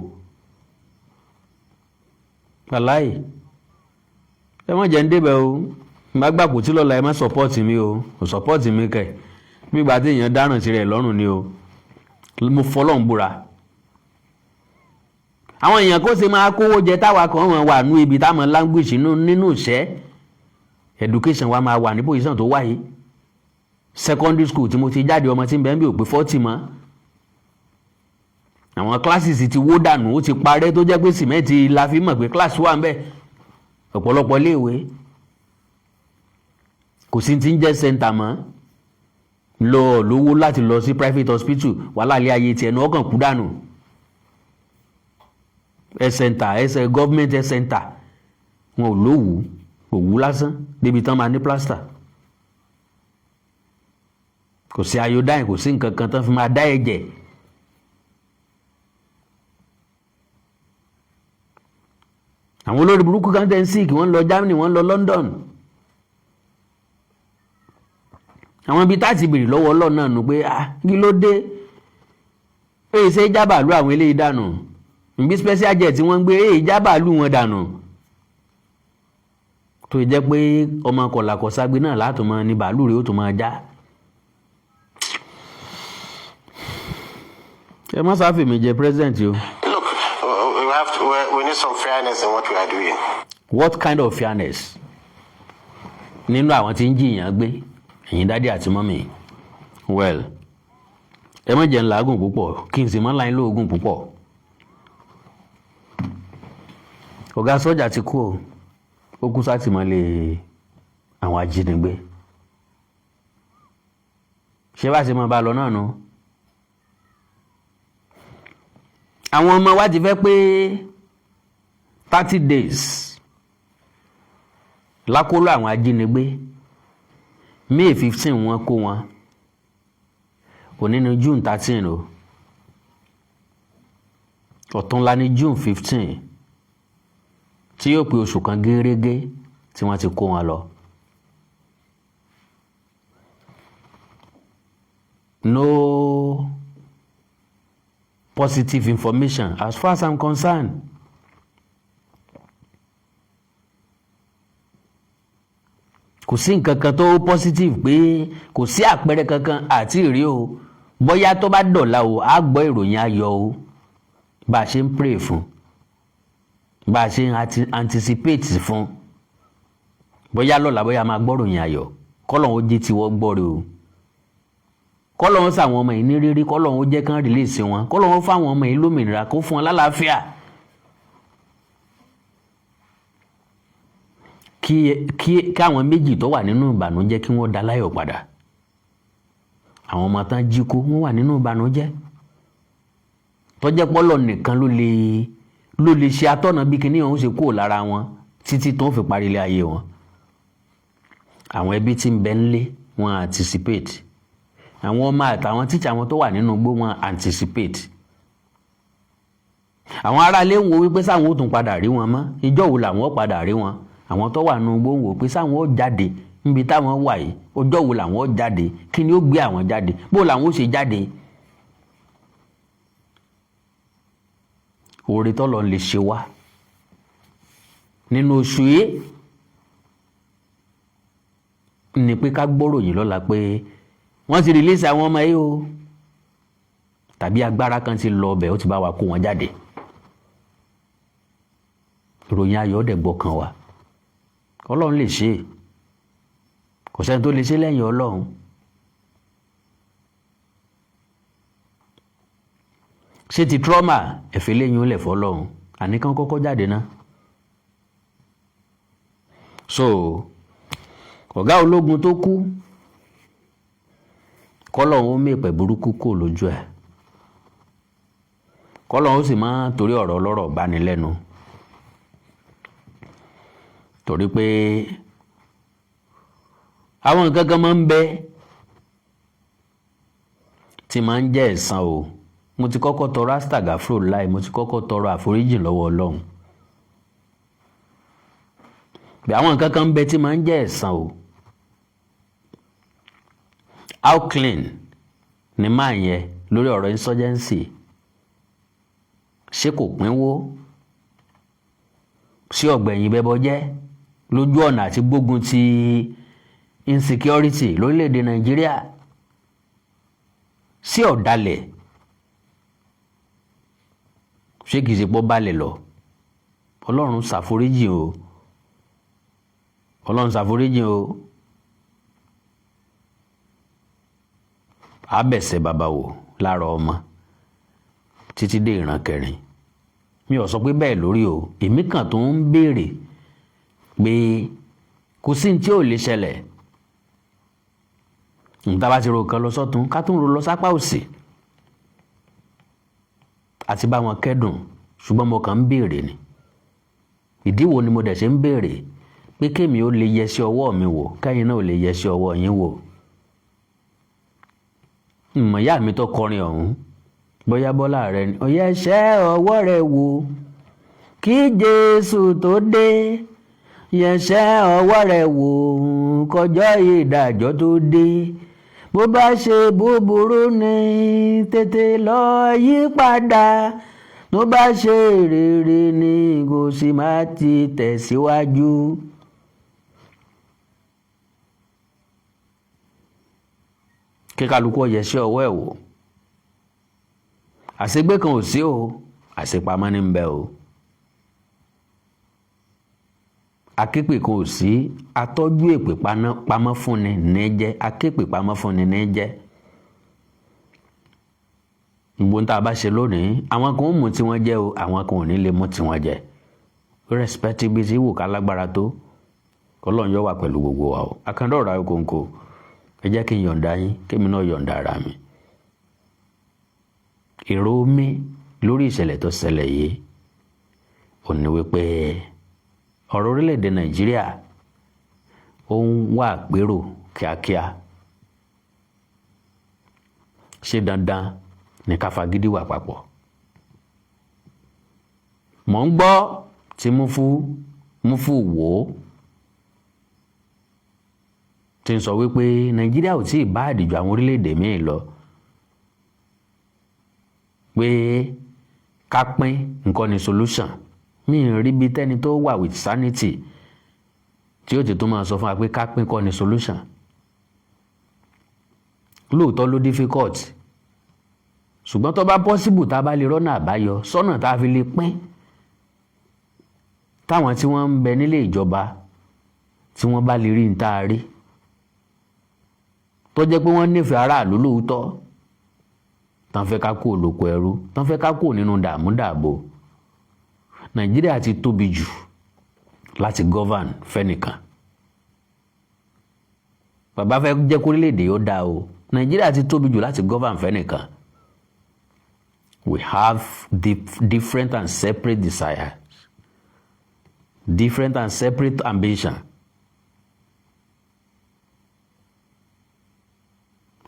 aláì ẹ má jẹ́ ń débẹ̀ o má gbàpò tí lọ́la ẹ má sọ́pọ́ọ̀tì mi o kò sọ́pọ́ọ̀tì mi kẹ̀ gbígbà tí èèyàn dáràn sí rẹ̀ lọ́rùn ni o mo fọlọ́n búra. àwọn èèyàn kó ṣe máa kówó jẹ táwa kan wọn wà nú ibi táwọn language nínú ìṣẹ́ education wa máa wà ní position tó wáyé secondary school tí mo ti jáde ọmọ tí ń bẹ ń bí ò pé 40 mọ́ àwọn classes ti wó dànù ó ti parẹ́ tó jẹ́ pé sìmẹ́ǹtì la fi mọ̀ pé class wà ń bẹ ọ̀pọ̀lọpọ̀ iléèwé kò sí ti ń jẹ́ center mọ́ lọ lówó láti lọ sí private hospital wàhálà ilé ayé tiẹ̀ náà ọkàn kú dànù health center government health center wọn ò lówó òwú lásán débi tán máa ní plaster kò sí iodine kò sí nǹkan kan tán fi máa dá ẹ̀jẹ̀. àwọn olórí burúkú kan tẹ́ ń sick wọ́n lọ Germany wọ́n lọ London àwọn ibi táàtì bèrè lọ́wọ́ Ọlọ́run náà nù pé kí ló dé èyí ṣe jábàálù àwọn eléyìí dànù ìbí special jet tí wọ́n ń gbé èyí jábàálù wọn dànù tó jẹ́ pé ọmọ kọ̀làkọ̀ságbé náà látò mọ́ ní bàálù rẹ̀ ó tó máa já. ẹ má sáfì mi jẹ president o. Look, we need some fairness in what we are doing. What kind of fairness? nínú àwọn tí ń jìyàn gbé ẹ̀yin dádì àti mọ́mì. Well, ẹ má jẹ́ ń làágùn púpọ̀ kí n sì má láyín lóògùn púpọ̀. ọ̀gá sọ́jà ti kú o. Ó kú sátìmọ́lé àwọn ajínigbé. Ṣé bá ṣe máa bá lọ náà nù? Àwọn ọmọ wa ti fẹ́ pé 30 days lákòóló àwọn ajínigbé. May 15 wọ́n kó wọn. òní ní June 13 o ọ̀túnla ní June 15 tí yóò pé oṣù kan gẹ́rẹ́gẹ́ tí wọ́n ti kó wọn lọ. No positive information as far as I'm concerned. Kò sí nǹkan kan tó positive pé kò sí àpẹẹrẹ kankan àti ìrí o, bóyá tó bá dọ̀la o á gbọ́ ìròyìn ayọ̀ o, bá a ṣe ń pray fún, bá a ṣe ń anticipate fún, bóyá lọ́la bóyá máa gbọ́ ìròyìn ayọ̀, kọ́lọ́hún ó jẹ́ tiwọ́ gbọ́re o, kọ́lọ́hún sàwọn ọmọ yìí ní rírí, kọ́lọ́hún ó jẹ́ kán release wọn, kọ́lọ́hún fáwọn ọmọ yìí lómìnira, kó fún wọn lálàáfíà. Kí àwọn méjì tó wà nínú ìbànújẹ́ kí wọ́n dá láyọ̀ padà. Àwọn ọmọ tán jí kó wọ́n wà nínú ìbànújẹ́ tó jẹ́ pọ́lọ̀ nìkan ló lè ṣe atọ́nà bí kíní ọ̀hún ṣe kúrò lára wọn títí tó ń fi parí ilé ayé wọn. Àwọn ẹbí tí ń bẹ ńlé wọn anticipate, àwọn ọmọ àtàwọn tíṣà wọn tó wà nínú igbó wọn anticipate. Àwọn aráalé ń wo wípé sáwọn ó tún padà rí wọn mọ́, ìjọ́ wo làwọn ó padà rí wọn. Àwọn tó wà nínú igbó ń wò pé sáwọn ó jáde níbi táwọn wà yìí, ọjọ́ wo làwọn ó jáde, kí ni ó gbé àwọn jáde, bó làwọn ó ṣe jáde. Oore tọ́lọ́run lè ṣe wá nínú oṣù yìí ni pé ká gbọ́ròyìn lọ́la pé wọ́n ti release àwọn ọmọ yìí o, tàbí agbára kan ti lọ ọbẹ̀ ó ti bá wa kó wọn jáde. Ìròyìn ayọ̀ dẹ̀ gbọ́kàn wa. Ọlọ́run lè ṣe, kò sẹ́ni tó lè ṣe lẹ́yìn Ọlọ́run. Ṣé ti trauma ẹ̀fẹ́ lẹ́yìn ó lẹ̀ fọ́lọ́run, àníkàn kọ́kọ́ jáde ná. So ọ̀gá ológun tó kú, kọ́lọ́run ó mèpẹ̀ burúkú kò lójú ẹ̀, kọ́lọ́run ó sì máa torí ọ̀rọ̀ ọlọ́rọ̀ bá ní lẹ́nu, torí pé àwọn nǹkan kan máa ń bẹ tí máa ń jẹ́ ẹ̀san o. Mo ti kọ́kọ́ tọrọ astagfirullah, mo ti kọ́kọ́ tọrọ àforíjì lọ́wọ́ Ọlọ́run. Bí àwọn nǹkan kan ń bẹ tí máa ń jẹ́ ẹ̀san o. How clean ni máa yẹn lórí ọ̀rọ̀ insurgency? Ṣé kò pínwó sí ọ̀gbẹ̀yìn bẹ́bọ jẹ́ lójú ọ̀nà àti gbógun ti insecurity lórílẹ̀‐èdè Nàìjíríà? Sí ọ̀dàlẹ̀ ṣé kìí ṣe pọ́ balẹ̀ lọ? Ọlọ́run ṣàforíjì o, Ọlọ́run ṣàforíjì o. Abẹ̀sẹ̀ bàbá wò lára ọmọ títí dé ìran kẹrin. Mi ò sọ pé bẹ́ẹ̀ lórí o, èmi kàn tó ń béèrè pé kò sí ní tí ò lè ṣẹlẹ̀. Níta bá ti ro kan lọ sọ́tún ká tún ro lọ sápá òsì àti bá wọn kẹ́dùn, ṣùgbọ́n mo kàn ń béèrè ni. Ìdí wo ni mo dẹ̀ ṣe ń béèrè? Pé kémi ó lè yẹ sí ọwọ́ mi wò, kẹ́yìn náà ó lè yẹ sí ọwọ́ yín wò. Ìyá mi tó kọrin ọ̀hún, bóyá Bọ́lá rẹ ni, ó yẹ ṣẹ́ ọwọ́ rẹ wò kí Jésù tó dé, yẹ ṣẹ́ ọwọ́ rẹ wò kọjọ́ ìdájọ́ tó dé. Bó bá ṣe búburú ni tètè lọ yí padà, tó bá ṣe rere ni kò sì má ti tẹ̀síwájú. Kí kálukú yẹ sí ọwọ́ ẹ̀ wò. Àṣegbé kan ò sí o, àṣepamọ́ ní ń bẹ o. Akéèpè kan ò sí, atọ́jú èpè pamọ́ fúnni ní jẹ́, akéèpè pamọ́ fúnni ní jẹ́. Gbogbo tá a bá ṣe lónìí, àwọn kan ó mú tí wọ́n jẹ́ o, àwọn kan ò ní lè mú tí wọ́n jẹ́. Irrespective tí wò ká lágbára tó, Ọlọ́run yóò wà pẹ̀lú gbogbo wa o. Àkàndá ọ̀rọ̀ ayọ́kọ̀ǹkọ̀, ẹ jẹ́ kí n yọ̀ǹda yín, kémi náà yọ̀ǹda ara mi. Èrò mi lórí ìṣẹ̀lẹ̀ tó ṣẹlẹ̀ yìí ò ní wípé ọ̀rọ̀ orílẹ̀-èdè Nàìjíríà ó ń wá àpérò kíákíá. ṣé dandan ní ká fagídí wà papọ̀. Mò ń gbọ́ tí Mufu wò tí ń sọ wípé Nàìjíríà ò tí ì bá àdìjọ àwọn orílẹ̀-èdè míì lọ, pé ká pín nǹkan ní solution. Mi ì rí bí tẹ́ni tó wà with sanity tí ó ti tó máa sọ fún wa pé ká pín kọ́ ní solution. Lóòótọ́ ló difficult, ṣùgbọ́n tó bá possible tá a bá lè rọ́nà àbáyọ sọ́nà tá a fi lè pín, táwọn tí wọ́n ń bẹ nílé ìjọba tí wọ́n bá lè rí ní tá a rí, tó jẹ́ pé wọ́n nífẹ̀ẹ́ aráàlú lóòótọ́, tán fẹ́ ká kúrò lóko ẹrú, tán fẹ́ ká kúrò nínú dààmúdààbò. Nàìjíríà ti tóbi jù láti govern fẹ́nìkan. Bàbá fẹ́ jẹ́ kó orílẹ̀-èdè yóò dáa o, Nàìjíríà ti tóbi jù láti govern fẹ́nìkan. We have different and separate desires, different and separate ambition.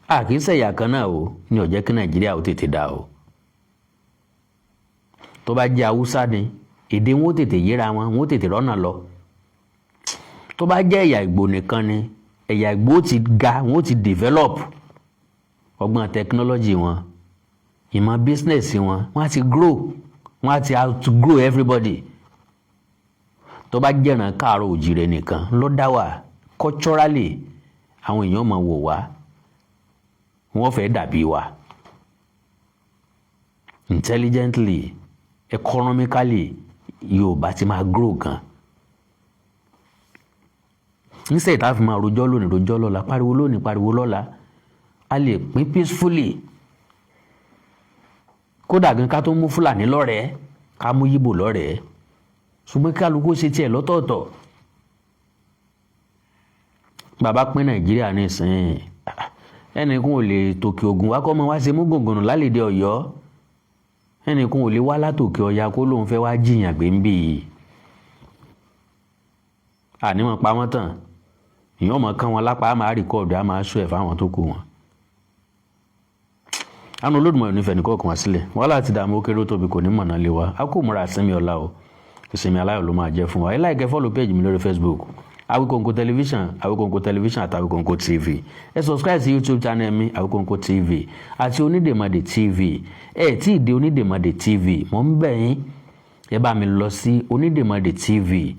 A kì í ṣẹ̀yà kan náà o, ní ó jẹ́ kí Nàìjíríà ó tètè dá o. Tó bá jẹ́ Haúsá ni, èdè wọn ó tètè yéra wọn ó tètè rọ́nà lọ. Tó bá jẹ́ ẹ̀yà Ìgbò nìkan ni, ẹ̀yà Ìgbò ti ga, wọn ó ti develop ọgbọ́n technology wọn, ìmọ̀ business wọn, wọ́n á ti grow, wọ́n á ti outgrow everybody. Tó bá jẹ́ràn Káàárọ̀ Oòjíire nìkan ló dá wà, culturally àwọn èèyàn máa wò wá, wọ́n fẹ́ dàbí wa. Intelligently, economically, Yorùbá ti máa grow gan. Níṣẹ́ ìta fi máa rojọ́ lónìí rojọ́ lọ́la, pariwo lónìí pariwo lọ́la, a lè pín peacefully. Kódà gan ká tó mú Fúlàní lọ́rẹ̀ẹ́, ká mú Yíbò lọ́rẹ̀ẹ́, ṣùgbọ́n kálukú ṣe tiẹ̀ lọ́tọ̀ọ̀tọ̀. Bàbá pín Nàìjíríà ní ìsìn, ẹnìkan ò lè tòkè Ògùn wá kọ́ mọ́ wá ṣe mú gòngònù lálẹ́dẹ Ọ̀yọ́, ẹnìkan ò lè wá látòkè Ọya kó lóun fẹ́ wá jiyàn gbé ń bì yìí. Ànímọ̀ pa wọ́n tán, èèyàn mọ̀ kán wọn lápá, á máa rìkọ́ọ̀dù, á máa ṣó ẹ̀ fáwọn tó kù wọn. Àánú Olódùmarè nífẹ̀ẹ́ nìkan kan wá sílẹ̀, Wahala ti dààmú ó kéré ó tóbi kò ní mọ̀nà lé wa. A kò múra ìsinmi ọ̀la o, ìsinmi aláyọ̀ ló máa jẹ́ fún wa. Ẹ like, follow page mi lórí Facebook, Awikonko television àti Awikonko TV. Ẹ subscribe sí YouTube channel mi Awikonko TV àti Onídèmọdé TV. Ẹ tí ì dé Onídèmọdé TV, mo ń bẹ̀ yín, ẹ bá mi lọ sí Onídèmọdé TV.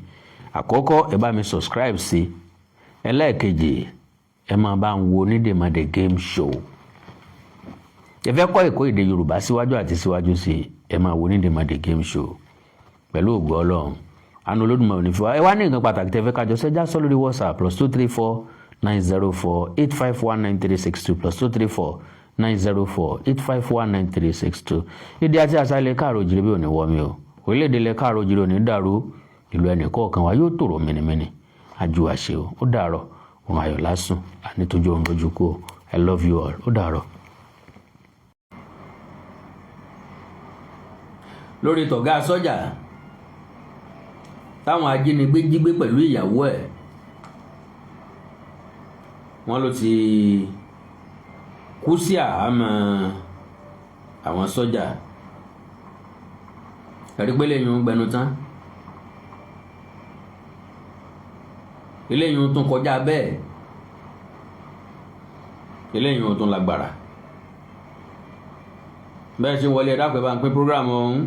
Àkọ́kọ́ ẹ bá mi subscribe sí, ẹlẹ́ẹ̀kejì ẹ máa bá ń wo Onídèmọdé game show. Ẹ fẹ́ kọ́ ẹ̀kọ́ èdè Yorùbá síwájú àti síwájú sí, ẹ máa wo Onídèmọdé game show. Pẹ̀lú ògo Ọlọ́run, àánú Olódùmarè ní fún wa. Ẹ wá ní nǹkan pàtàkì tẹ́ fẹ́ kájọ ṣẹ́já sọ lórí WhatsApp +234 904 851 9362 +234 904 851 9362. Èdè àti àṣà ilẹ̀ Káàárọ̀ Oòjíire bí ò ní wọ́ mi o. Orílẹ̀-èdè ilẹ̀ Káàárọ̀ Oòjíire ò ní dàrú, ìlú ẹnì kọ̀ọ̀kan wa yóò tòrò mìnìmìnì. Ajú àṣẹ o, ó dàárọ̀, òun ayọ̀ lásùn, ànítójú òun lójú kú. I love you all, ó dàárọ̀. Lórí tọ̀gá sọ́jà táwọn ajínigbé jí gbé pẹ̀lú ìyàwó ẹ̀, wọ́n ló ti kú sí àhámọ́ àwọn sọ́jà. Ẹ̀rí pé lẹ́yìn ń gbẹnu tán, eléyìí tún kọjá bẹ́ẹ̀, eléyìí tún lágbára. Bẹ́ẹ̀ ṣe wọlé ẹ̀dá pẹ̀ bá ń pín program ọ̀hún.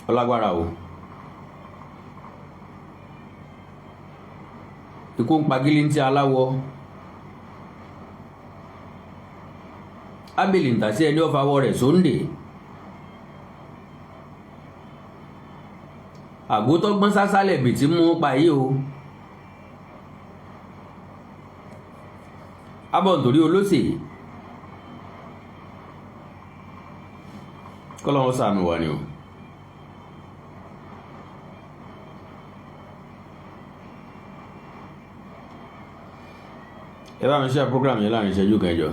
Ọlágbára o, ikú ń pagílí ń tí aláwọ̀, ábìlì ń tà sí ẹni ọ̀fàwọ̀ rẹ̀ sóńdè, àgótọ́gbọ́n sásálẹ̀ bì tí mú pa yìí o. Abọ̀ nítorí olóṣèlú kọ́lọ́wọ́ ṣàánú wa ni o. Ẹ bá mi ṣe program yẹn láàrin ìṣẹ́jú kẹjọ.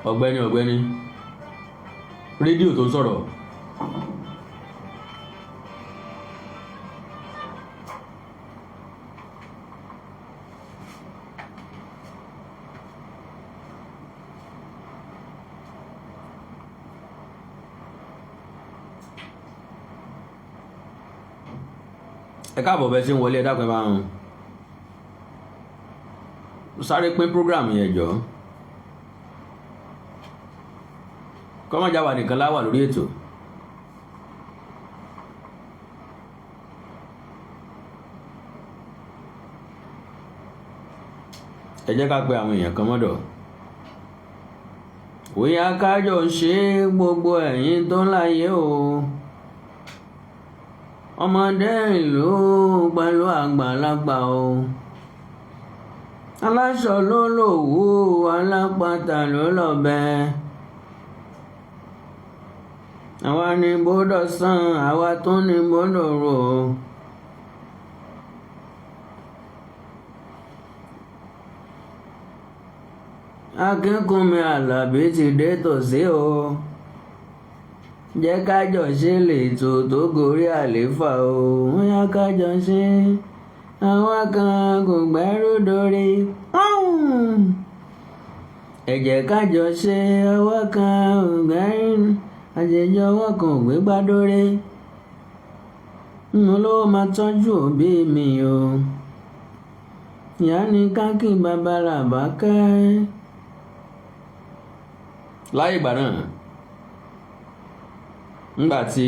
Ọ̀gbẹ́ni rédíò tó ń sọ̀rọ̀. ẹ káàbọ̀ bẹ́ẹ̀ sí ń wọlé ẹ dákun ẹ bá ń sáré pín program yẹn jọ kọ́mọ̀já wà nìkan láwà lórí ètò. ẹ jẹ́ ká pe àwọn èèyàn kan mọ́dọ̀. bóyá kájọ ṣe gbogbo ẹ̀yin tó ń láyé o ọmọdé ìlú pẹ̀lú àgbàlagbà o aláṣọ ló lòwú alápatà ló lọ́bẹ àwa ní bódò sàn àwa tó ní bódò rò Akínkúnmi Àlàbí ti dé tòsí o jẹ́ kájọ ṣe lètò tó gorí àléfà o bóyá kájọ ṣe àwọn kan kò gbẹ́rù dórí ẹ jẹ́ kájọ ṣe àwọn kan kò gbẹ́rù àjẹjọ ọwọ́ kan ò gbé gbá dórí mo lówó máa tọ́jú òbí mi o ìyá ni káàkì bàbá làbákẹ́. láyé ìgbà náà ńgbà tí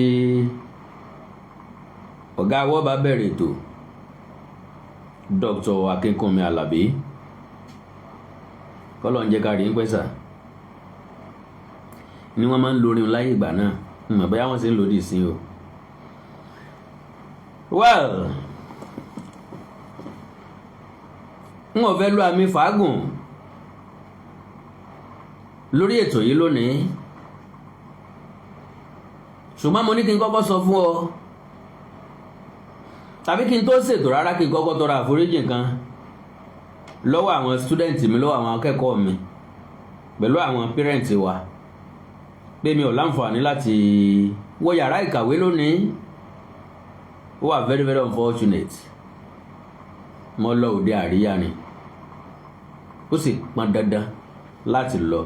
ọ̀gá awọ́ bá bẹ̀rẹ̀ ètò Dr. Akínkúnmi Àlàbí kọ́lọ̀ ń jẹ́ ká rí ń pẹ́sà ni wọ́n máa ń lorin láyé ìgbà náà mọ̀ bóyá wọ́n sì ń lòdì sí o. well n ò fẹ́ lu àmì fàágùn lórí ètò yìí lónìí ṣùgbọ́n mo ní kí n kọ́kọ́ sọ fún ọ tàbí kí n tó ṣètò rárá kí n kọ́kọ́ tọrọ àforíjì kan lọ́wọ́ àwọn stúdẹ̀ǹtì mi lọ́wọ́ àwọn akẹ́kọ̀ọ́ mi pẹ̀lú àwọn pẹ́rẹ́ǹtì wa pé mi ò láǹfààní láti wọ yàrá ìkàwé lónìí ó wà very very unfortunate mo lọ òde àríyá ni ó sì pọn dandan láti lọ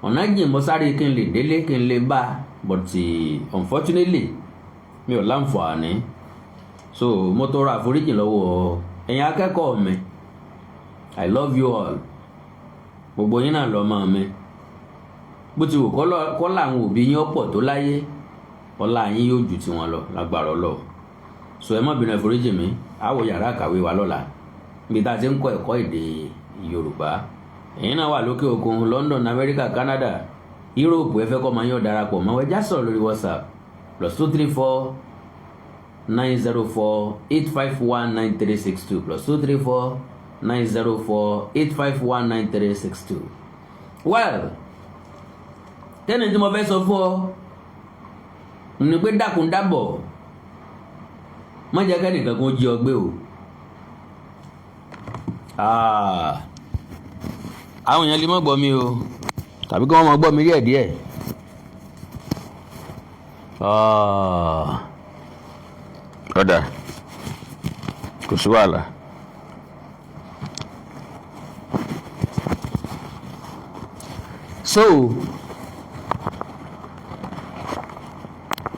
ọ̀nà jìn mo sáré kí n lè délé kí n lè bá but unfortunately mi ò láǹfààní so mo tọrọ àforíjì lọ́wọ́ ẹ̀yin akẹ́kọ̀ọ́ mi I love you all gbogbo yín náà lọ́mọ mi bó ti wù kọ́ làwọn òbí yín ọ̀pọ̀ tó láyé ọlá yín yóò ju tiwọn lọ lágbára Ọlọ́run so ẹ má bínú àforíjì mi á wọ yàrá ìkàwé wa lọ́la níbi tá a ti ń kọ́ ẹ̀kọ́ èdè Yorùbá ẹ̀yin náà wà lókè òkun London America Canada Europe ẹ fẹ́ kọ́ máa yàn darapọ̀ mọ́ ẹja sọ̀rọ̀ lórí WhatsApp +234 904 851 9362 +234 904 851 9362. well tẹ́ni tí mo fẹ́ sọ fún ọ ní pé dákun dábọ̀ má jẹ́ kẹ́nìkan kó jí ọ gbé o. àwọn èèyàn lè má gbọ́ mi o tàbí kí wọ́n má gbọ́ mi díẹ̀díẹ̀. ọ̀dà kò sí wàhálà. so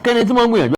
kẹ́ni tí mo ń gbìyànjú